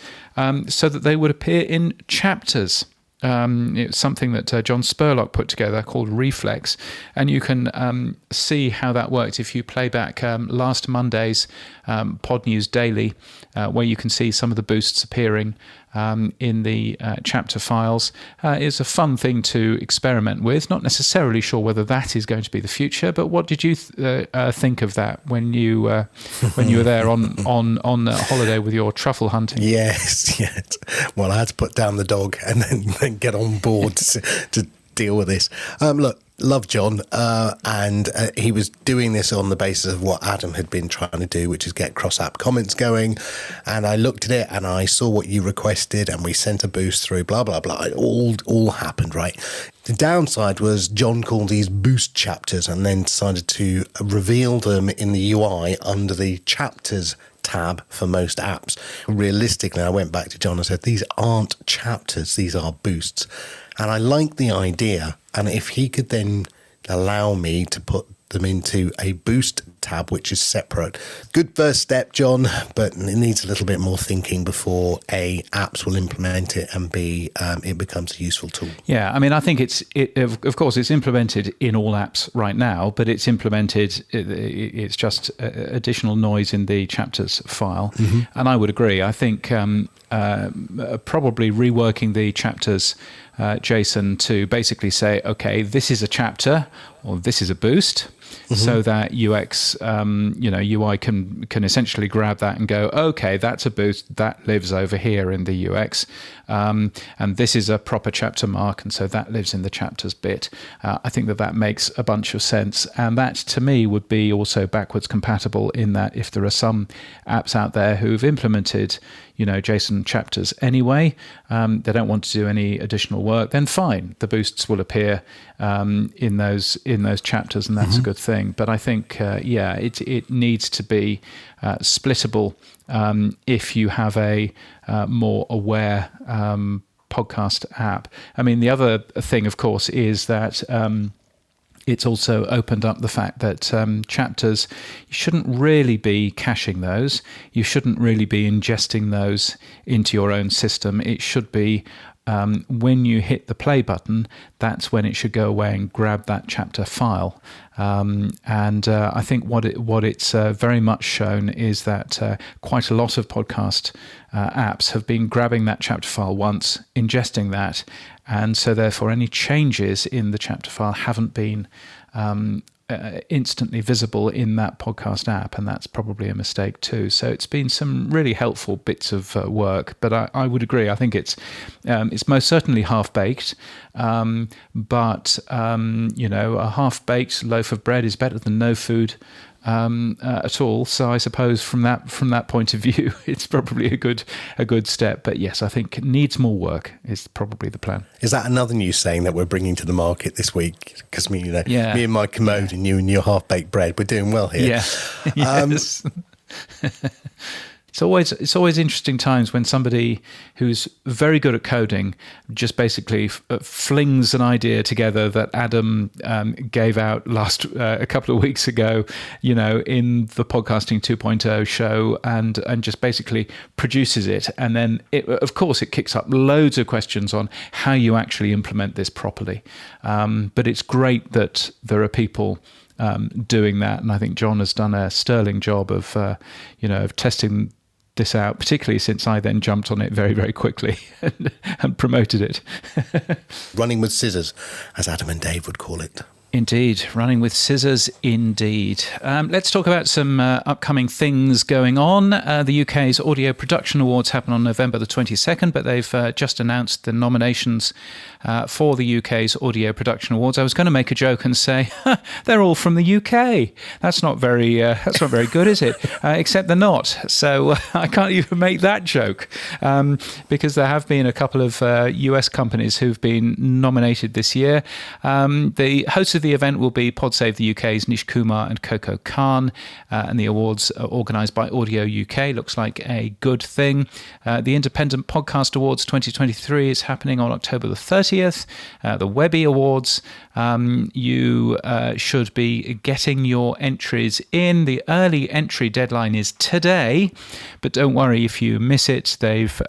so that they would appear in chapters. It's something that John Spurlock put together called Reflex, and you can see how that worked if you play back last Monday's Podnews Daily, where you can see some of the boosts appearing in the chapter files. It's a fun thing to experiment with. Not necessarily sure whether that is going to be the future, but what did you think of that when you were there on holiday with your truffle hunting? Yes. Well, I had to put down the dog and then get on board to deal with this. Look, love John, and he was doing this on the basis of what Adam had been trying to do, which is get cross-app comments going. And I looked at it and I saw what you requested, and we sent a boost through, blah, blah, blah. It all happened, right? The downside was John called these boost chapters and then decided to reveal them in the UI under the chapters tab for most apps. Realistically, I went back to John and said, these aren't chapters, these are boosts. And I like the idea. And if he could then allow me to put them into a boost tab, which is separate. Good first step, John, but it needs a little bit more thinking before A, apps will implement it, and B, it becomes a useful tool. Yeah, I mean, I think of course, it's implemented in all apps right now, but it's implemented, it's just additional noise in the chapters file. Mm-hmm. And I would agree. I think probably reworking the chapters JSON to basically say, okay, this is a chapter or this is a boost, so that UX, UI can essentially grab that and go, okay, that's a boost that lives over here in the UX, and this is a proper chapter mark, and so that lives in the chapters bit. I think that makes a bunch of sense, and that to me would be also backwards compatible in that if there are some apps out there who've implemented JSON chapters anyway, they don't want to do any additional work, then fine, the boosts will appear in those chapters, and that's a good thing. But I think it needs to be splittable if you have a more aware podcast app. I mean, the other thing, of course, is that It's also opened up the fact that chapters, you shouldn't really be caching those. You shouldn't really be ingesting those into your own system. It should be when you hit the play button, that's when it should go away and grab that chapter file. I think what it's very much shown is that quite a lot of podcast apps have been grabbing that chapter file once, ingesting that, and so therefore any changes in the chapter file haven't been instantly visible in that podcast app, and that's probably a mistake too. So it's been some really helpful bits of work, but I would agree. I think it's most certainly half-baked, but a half-baked loaf of bread is better than no food at all. So I suppose from that point of view, it's probably a good step. But yes, I think it needs more work is probably the plan. Is that another new saying that we're bringing to the market this week? Because me and my commode and you and your half-baked bread, we're doing well here. Yeah. Yes. It's always interesting times when somebody who's very good at coding just basically flings an idea together that Adam gave out a couple of weeks ago, in the Podcasting 2.0 show, and just basically produces it, and then of course it kicks up loads of questions on how you actually implement this properly. But it's great that there are people doing that, and I think John has done a sterling job of testing this out, particularly since I then jumped on it very, very quickly and promoted it. Running with scissors, as Adam and Dave would call it. Indeed, running with scissors indeed. Let's talk about some upcoming things going on. The UK's Audio Production Awards happen on November the 22nd, but they've just announced the nominations for the UK's Audio Production Awards. I was going to make a joke and say, they're all from the UK. That's not very good, is it? Except they're not. So I can't even make that joke because there have been a couple of US companies who've been nominated this year. The hosts of the event will be PodSave the UK's Nish Kumar and Coco Khan, and the awards are organised by Audio UK. Looks like a good thing. The Independent Podcast Awards 2023 is happening on October the 30th. The Webby Awards, you should be getting your entries in. The early entry deadline is today, but don't worry if you miss it. They've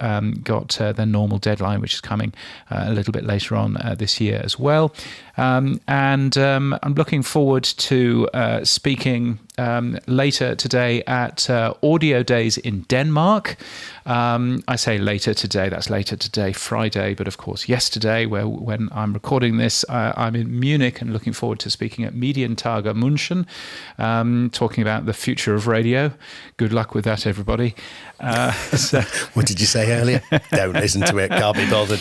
got their normal deadline, which is coming a little bit later on this year as well. And I'm looking forward to speaking later today at Audio Days in Denmark. I say later today, that's later today, Friday, but of course yesterday, when I'm recording this, I'm in Munich and looking forward to speaking at Medientage München, talking about the future of radio. Good luck with that, everybody. What did you say earlier? Don't listen to it, can't be bothered.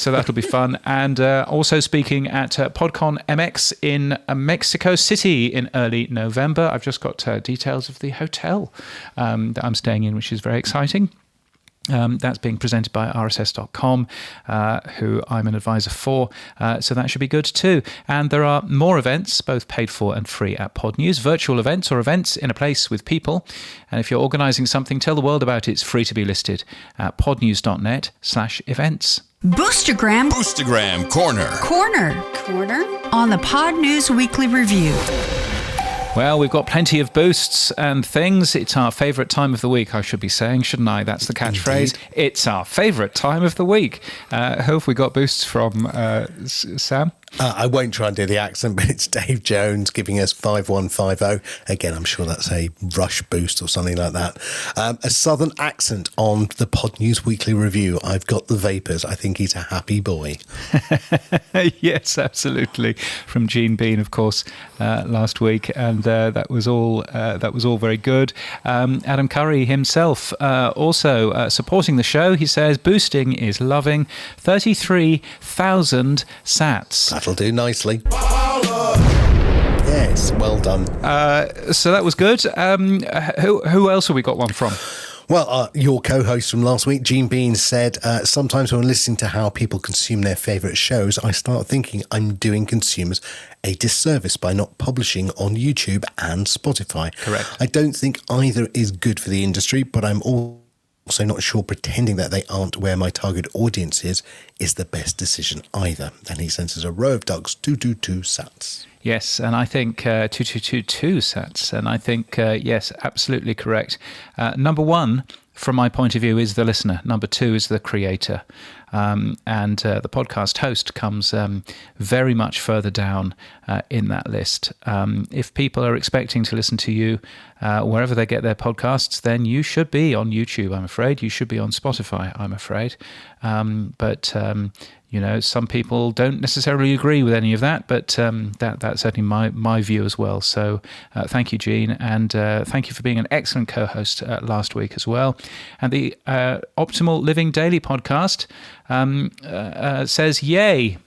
So that'll be fun. And also speaking at PodCon MX in Mexico City in early November. I've just got details of the hotel that I'm staying in, which is very exciting. That's being presented by RSS.com, who I'm an advisor for, so that should be good too. And there are more events, both paid for and free, at Podnews, virtual events or events in a place with people. And if you're organising something, tell the world about it. It's free to be listed at podnews.net/events. Boostergram Corner on the Podnews Weekly Review. Well, we've got plenty of boosts and things. It's our favourite time of the week, I should be saying, shouldn't I? That's the catchphrase. Indeed. It's our favourite time of the week. Who have we got boosts from, Sam? I won't try and do the accent, but it's Dave Jones giving us 5150. Again, I'm sure that's a Rush boost or something like that. A southern accent on the Podnews Weekly Review. I've got the vapours. I think he's a happy boy. Yes, absolutely. From Gene Bean, of course, last week, and that was all very good. Adam Curry himself also supporting the show. He says boosting is loving 33,000 sats. That'll do nicely. Yes, well done. So that was good. Who else have we got one from? Well, your co-host from last week, Gene Bean, said, sometimes when listening to how people consume their favourite shows, I start thinking I'm doing consumers a disservice by not publishing on YouTube and Spotify. Correct. I don't think either is good for the industry, but I'm also not sure pretending that they aren't where my target audience is the best decision either. And he sends us a row of ducks, 222 sats. Yes, and I think 2222 sats, and I think, yes, absolutely correct. Number one, from my point of view, is the listener. Number two is the creator. And the podcast host comes very much further down in that list. If people are expecting to listen to you wherever they get their podcasts, then you should be on YouTube, I'm afraid. You should be on Spotify, I'm afraid. But some people don't necessarily agree with any of that, but that's certainly my view as well. So thank you, Gene, and thank you for being an excellent co-host last week as well. And the Optimal Living Daily podcast says, yay.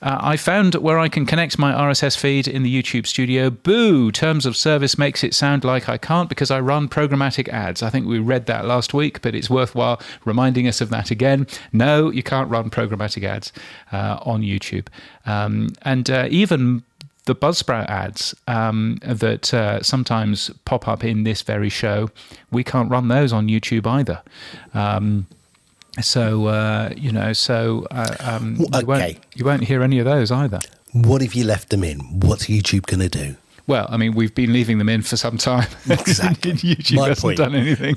I found where I can connect my RSS feed in the YouTube studio. Boo! Terms of service makes it sound like I can't because I run programmatic ads. I think we read that last week, but it's worthwhile reminding us of that again. No, you can't run programmatic ads on YouTube. And even the Buzzsprout ads that sometimes pop up in this very show, we can't run those on YouTube either. You won't hear any of those either. What if you left them in? What's YouTube going to do? Well, I mean, we've been leaving them in for some time. Exactly. YouTube My hasn't point. done anything.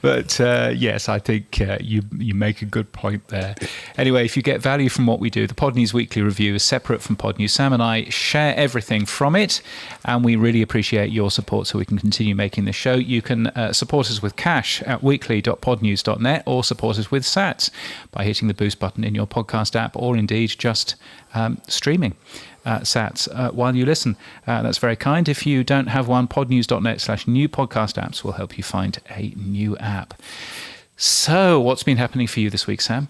But yes, I think you make a good point there. Anyway, if you get value from what we do, the Podnews Weekly Review is separate from Podnews. Sam and I share everything from it, and we really appreciate your support so we can continue making this show. You can support us with cash at weekly.podnews.net or support us with sats by hitting the boost button in your podcast app or indeed just streaming sats while you listen. That's very kind. If you don't have one, podnews.net/new podcast apps will help you find a new app. So what's been happening for you this week, Sam?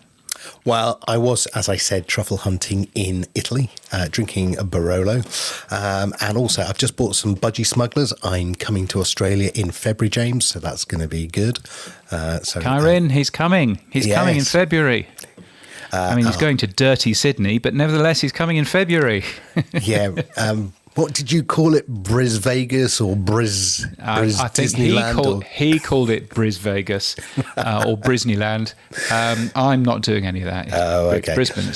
Well, I was, as I said, truffle hunting in Italy, drinking a Barolo. And also, I've just bought some budgie smugglers. I'm coming to Australia in February, James, so that's going to be good. Kyrin, he's coming. He's coming in February. He's going to dirty Sydney, but nevertheless, he's coming in February. Yeah. What did you call it? Bris Vegas or Bris I think Disneyland? he called it Bris Vegas or Brisneyland. I'm not doing any of that. Oh, It's okay. Brisbane.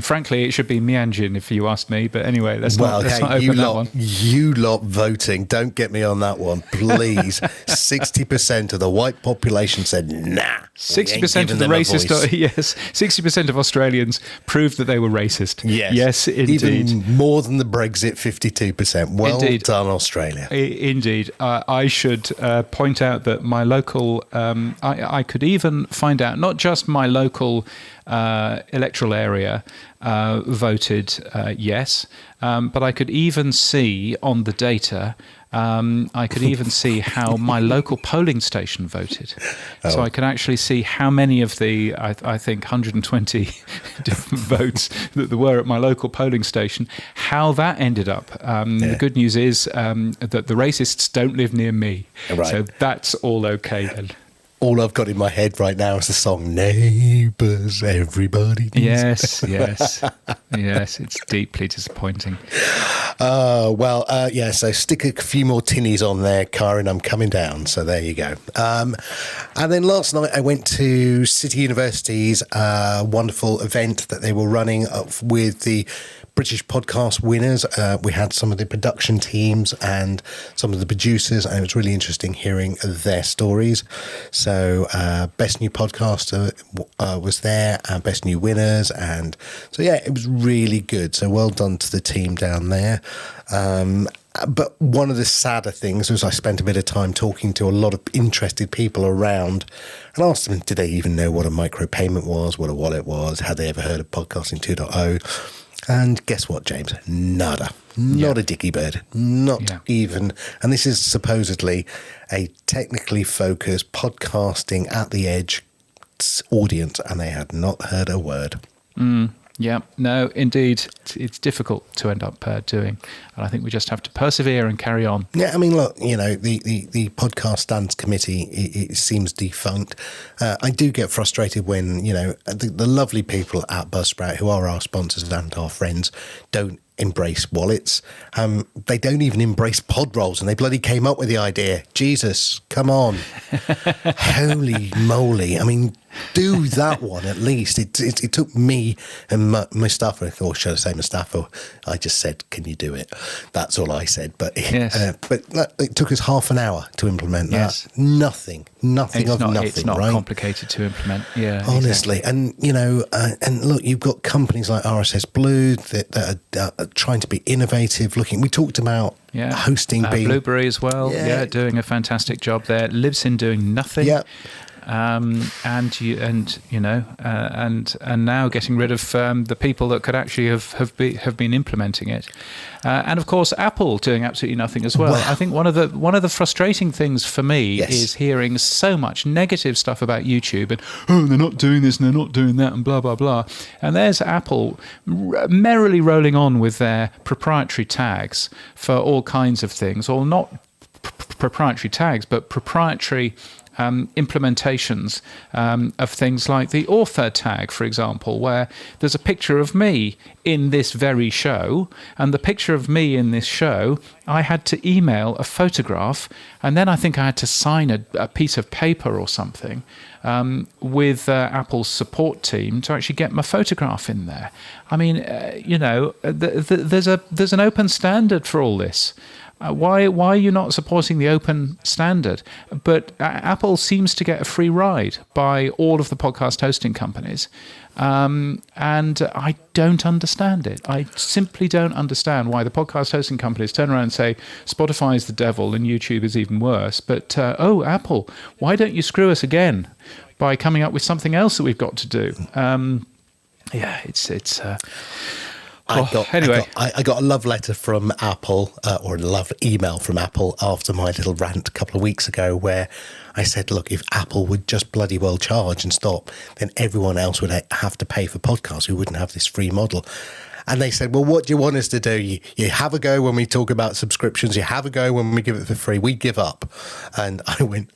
Frankly, it should be Mianjin if you ask me. But anyway, let's not open that one. You lot voting. Don't get me on that one, please. 60% of the white population said, nah. 60% of the racist, 60% of Australians proved that they were racist. Yes, indeed. Even more than the Brexit 52%. Well Indeed. done, Australia. Indeed. I should point out that my local, I could even find out, not just my local electoral area voted yes, but I could even see on the data, I could even see how my local polling station voted. So I can actually see how many of the, I think, 120 different votes that there were at my local polling station, how that ended up. The good news is that the racists don't live near me. Right. So that's all okay then. All I've got in my head right now is the song Neighbours, Everybody Needs. Yes. It's deeply disappointing. So stick a few more tinnies on there, Karen. I'm coming down. So there you go. And then last night I went to City University's wonderful event that they were running with the British podcast winners. We had some of the production teams and some of the producers, and it was really interesting hearing their stories. So best new podcaster was there, and best new winners, and so it was really good. So well done to the team down there. But one of the sadder things was I spent a bit of time talking to a lot of interested people around and asked them, did they even know what a micropayment was, what a wallet was, had they ever heard of Podcasting 2.0? And guess what, James? Nada. Not a dicky bird. Not even. And this is supposedly a technically focused podcasting at the edge audience, and they had not heard a word. Yeah, no, indeed. It's difficult to end up doing. And I think we just have to persevere and carry on. Yeah, I mean, look, the podcast stands committee, it seems defunct. I do get frustrated when, the lovely people at Buzzsprout, who are our sponsors and our friends, don't embrace wallets. They don't even embrace pod rolls, and they bloody came up with the idea. Jesus, come on. Holy moly. I mean, do that one at least. It took me and Mustafa, or should I say Mustafa? I just said, "Can you do it?" That's all I said. But it took us half an hour to implement that. Yes. Nothing It's nothing. not right? complicated to implement. Yeah, honestly. exactly. And and look, you've got companies like RSS Blue that are trying to be innovative. We talked about hosting being Blueberry as well. Yeah, doing a fantastic job there. Libsyn doing nothing. Yeah. And now getting rid of the people that could actually have been implementing it, and of course Apple doing absolutely nothing as well. I think one of the frustrating things for me is hearing so much negative stuff about YouTube and they're not doing this and they're not doing that and blah blah blah. And there's Apple merrily rolling on with their proprietary tags for all kinds of things, or not proprietary tags, but proprietary implementations of things like the author tag, for example, where there's a picture of me in this very show, and the picture of me in this show, I had to email a photograph, and then I think I had to sign a piece of paper or something with Apple's support team to actually get my photograph in there. I mean, there's an open standard for all this. Why are you not supporting the open standard? But Apple seems to get a free ride by all of the podcast hosting companies. And I don't understand it. I simply don't understand why the podcast hosting companies turn around and say Spotify is the devil and YouTube is even worse. But, Apple, why don't you screw us again by coming up with something else that we've got to do? I got a love letter from Apple, or a love email from Apple after my little rant a couple of weeks ago, where I said, look, if Apple would just bloody well charge and stop, then everyone else would have to pay for podcasts. We wouldn't have this free model. And they said, well, what do you want us to do? You have a go when we talk about subscriptions. You have a go when we give it for free. We give up. And I went,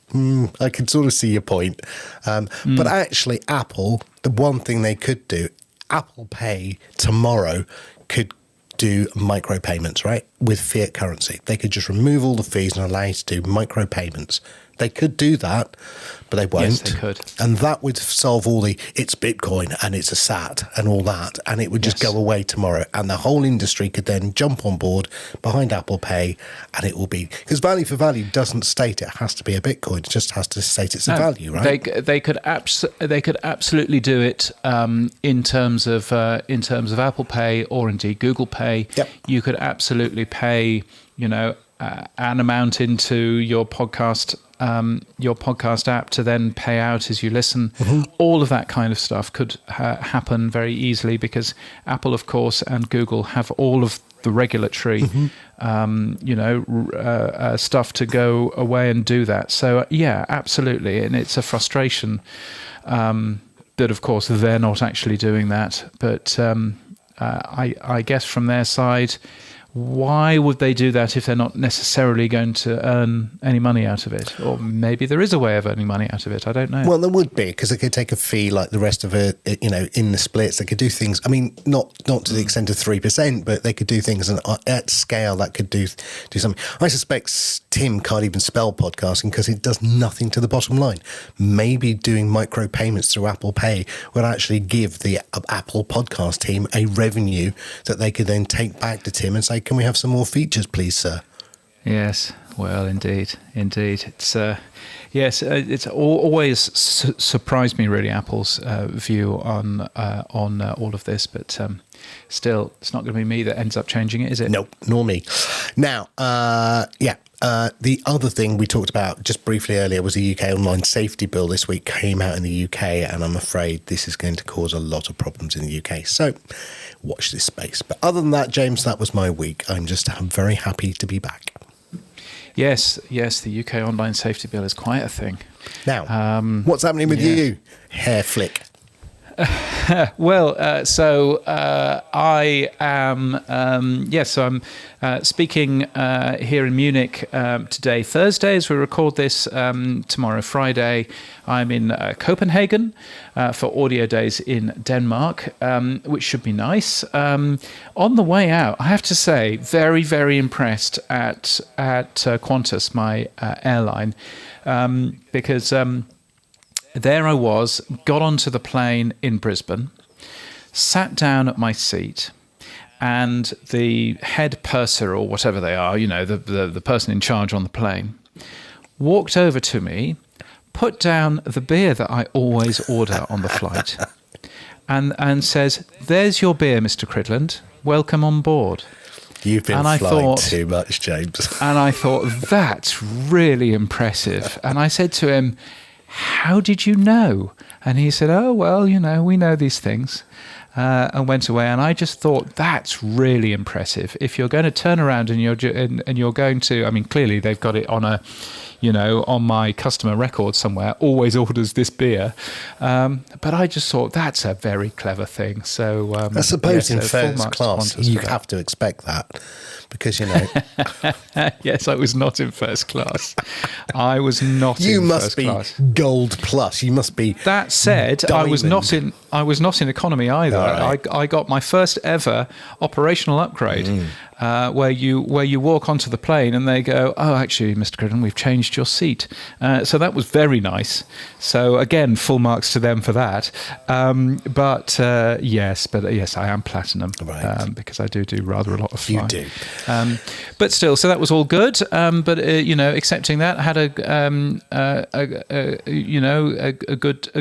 I can sort of see your point. But actually, Apple, the one thing they could do, Apple Pay tomorrow could do micropayments, right? With fiat currency. They could just remove all the fees and allow you to do micropayments. They could do that, but they won't. Yes, they could. And that would solve all it's Bitcoin and it's a SAT and all that, and it would just go away tomorrow. And the whole industry could then jump on board behind Apple Pay, and it will be, because value for value doesn't state it has to be a Bitcoin. It just has to state it's a value, right? They could absolutely do it in terms of Apple Pay or indeed Google Pay. Yep. You could absolutely pay, an amount into your podcast app to then pay out as you listen. All of that kind of stuff could happen very easily, because Apple, of course, and Google have all of the regulatory, stuff to go away and do that. So, absolutely. And it's a frustration that, of course, they're not actually doing that. But I guess from their side, why would they do that if they're not necessarily going to earn any money out of it? Or maybe there is a way of earning money out of it. I don't know. Well, there would be, because they could take a fee like the rest of it, in the splits. They could do things, I mean, not to the extent of 3%, but they could do things at scale that could do something. I suspect Tim can't even spell podcasting because it does nothing to the bottom line. Maybe doing micropayments through Apple Pay would actually give the Apple podcast team a revenue that they could then take back to Tim and say, can we have some more features, please, sir? Yes, well, indeed. It's it's always surprised me, really, Apple's view on all of this, but still, it's not going to be me that ends up changing it, is it? Nope, nor me. Now, the other thing we talked about just briefly earlier was the UK online safety bill this week came out in the UK, and I'm afraid this is going to cause a lot of problems in the UK. So watch this space. But other than that, James, that was my week. I'm very happy to be back. Yes, the UK online safety bill is quite a thing. Now, what's happening with you, hair flick? So I am, so I'm speaking here in Munich today, Thursday, as we record this, tomorrow, Friday. I'm in Copenhagen for Audio Days in Denmark, which should be nice. On the way out, I have to say, very, very impressed at Qantas, my airline, because there I was, got onto the plane in Brisbane, sat down at my seat, and the head purser, or whatever they are, the person in charge on the plane, walked over to me, put down the beer that I always order on the flight, and says, "There's your beer, Mr. Cridland. Welcome on board." You've been flying too much, James. And I thought, that's really impressive. And I said to him, "How did you know?" And he said, "Oh, well, we know these things." And went away. And I just thought, that's really impressive. If you're going to turn around and you're going to, I mean, clearly they've got it on on my customer record somewhere, always orders this beer. But I just thought, that's a very clever thing. So I suppose in first class, you have to expect that. Because, Yes, I was not in first class. I was not in first class. You must be gold plus. You must be. That said, diamond. I was not in economy either. Right. I got my first ever operational upgrade, where you walk onto the plane and they go, "Oh, actually, Mr. Cridland, we've changed your seat." So that was very nice. So again, full marks to them for that. Yes, I am platinum, right. because I do rather a lot of flying. You do. But still, so that was all good. Accepting that, I had a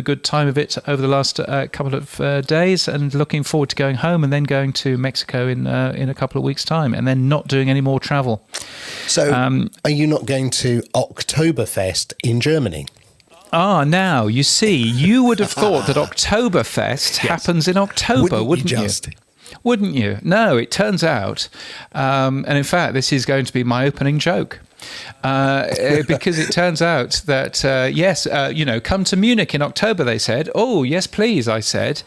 good time of it over the last couple of days, and looking forward to going home and then going to Mexico in a couple of weeks' time, and then not doing any more travel. So, are you not going to Oktoberfest in Germany? Now, you see, you would have thought that Oktoberfest happens in October, wouldn't you? Wouldn't you? No, it turns out, and in fact, this is going to be my opening joke. Because it turns out that, come to Munich in October, they said. "Oh, yes, please," I said,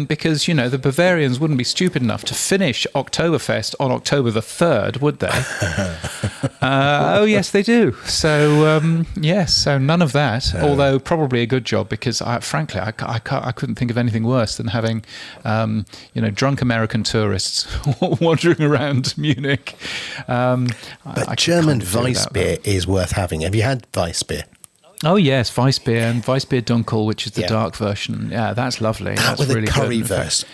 because, the Bavarians wouldn't be stupid enough to finish Oktoberfest on October the 3rd, would they? Oh, yes, they do. So, so none of that, although probably a good job, because, frankly, I couldn't think of anything worse than having, drunk American tourists wandering around Munich. But German Weissbier is worth having. Have you had Weissbier? Oh yes, Weissbier and Weissbier Dunkel, which is the dark version. Yeah, that's lovely. That that's with really a curry good. verse.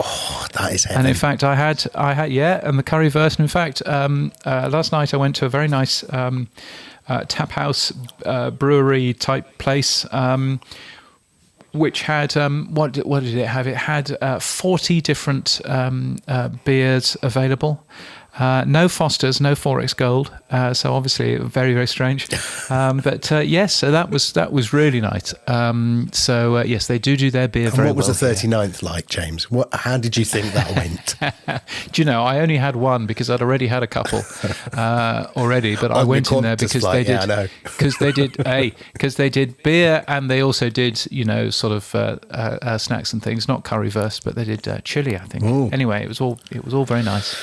That is heaven. And in fact, I had and the curry verse. And in fact, last night I went to a very nice tap house brewery type place. Which had what did it have? It had 40 different beers available. No Fosters, no Forex Gold. So obviously very, very strange. Yes, so that was really nice. Yes, they do their beer very well. And what was the 39th like, James? How did you think that went? Do you know, I only had one because I'd already had a couple already, but I went in there because they did because they did beer, and they also did sort of snacks and things, not curry verse, but they did chili, I think. Ooh. Anyway, it was all very nice.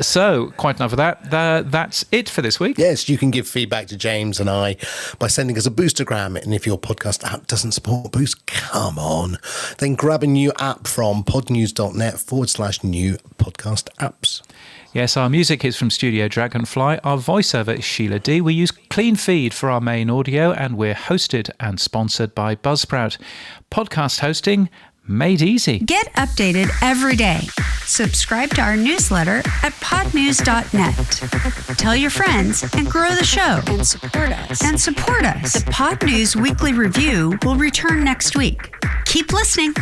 So quite enough of that. That's it for this week. Yes, you can give feedback to James and I by sending us a Boostergram. And if your podcast app doesn't support Boost, come on. Then grab a new app from podnews.net/new podcast apps. Yes, our music is from Studio Dragonfly. Our voiceover is Sheila D. We use Clean Feed for our main audio, and we're hosted and sponsored by Buzzsprout. Podcast hosting made easy. Get updated every day. Subscribe to our newsletter at podnews.net. Tell your friends and grow the show. And support us. The Pod News Weekly Review will return next week. Keep listening.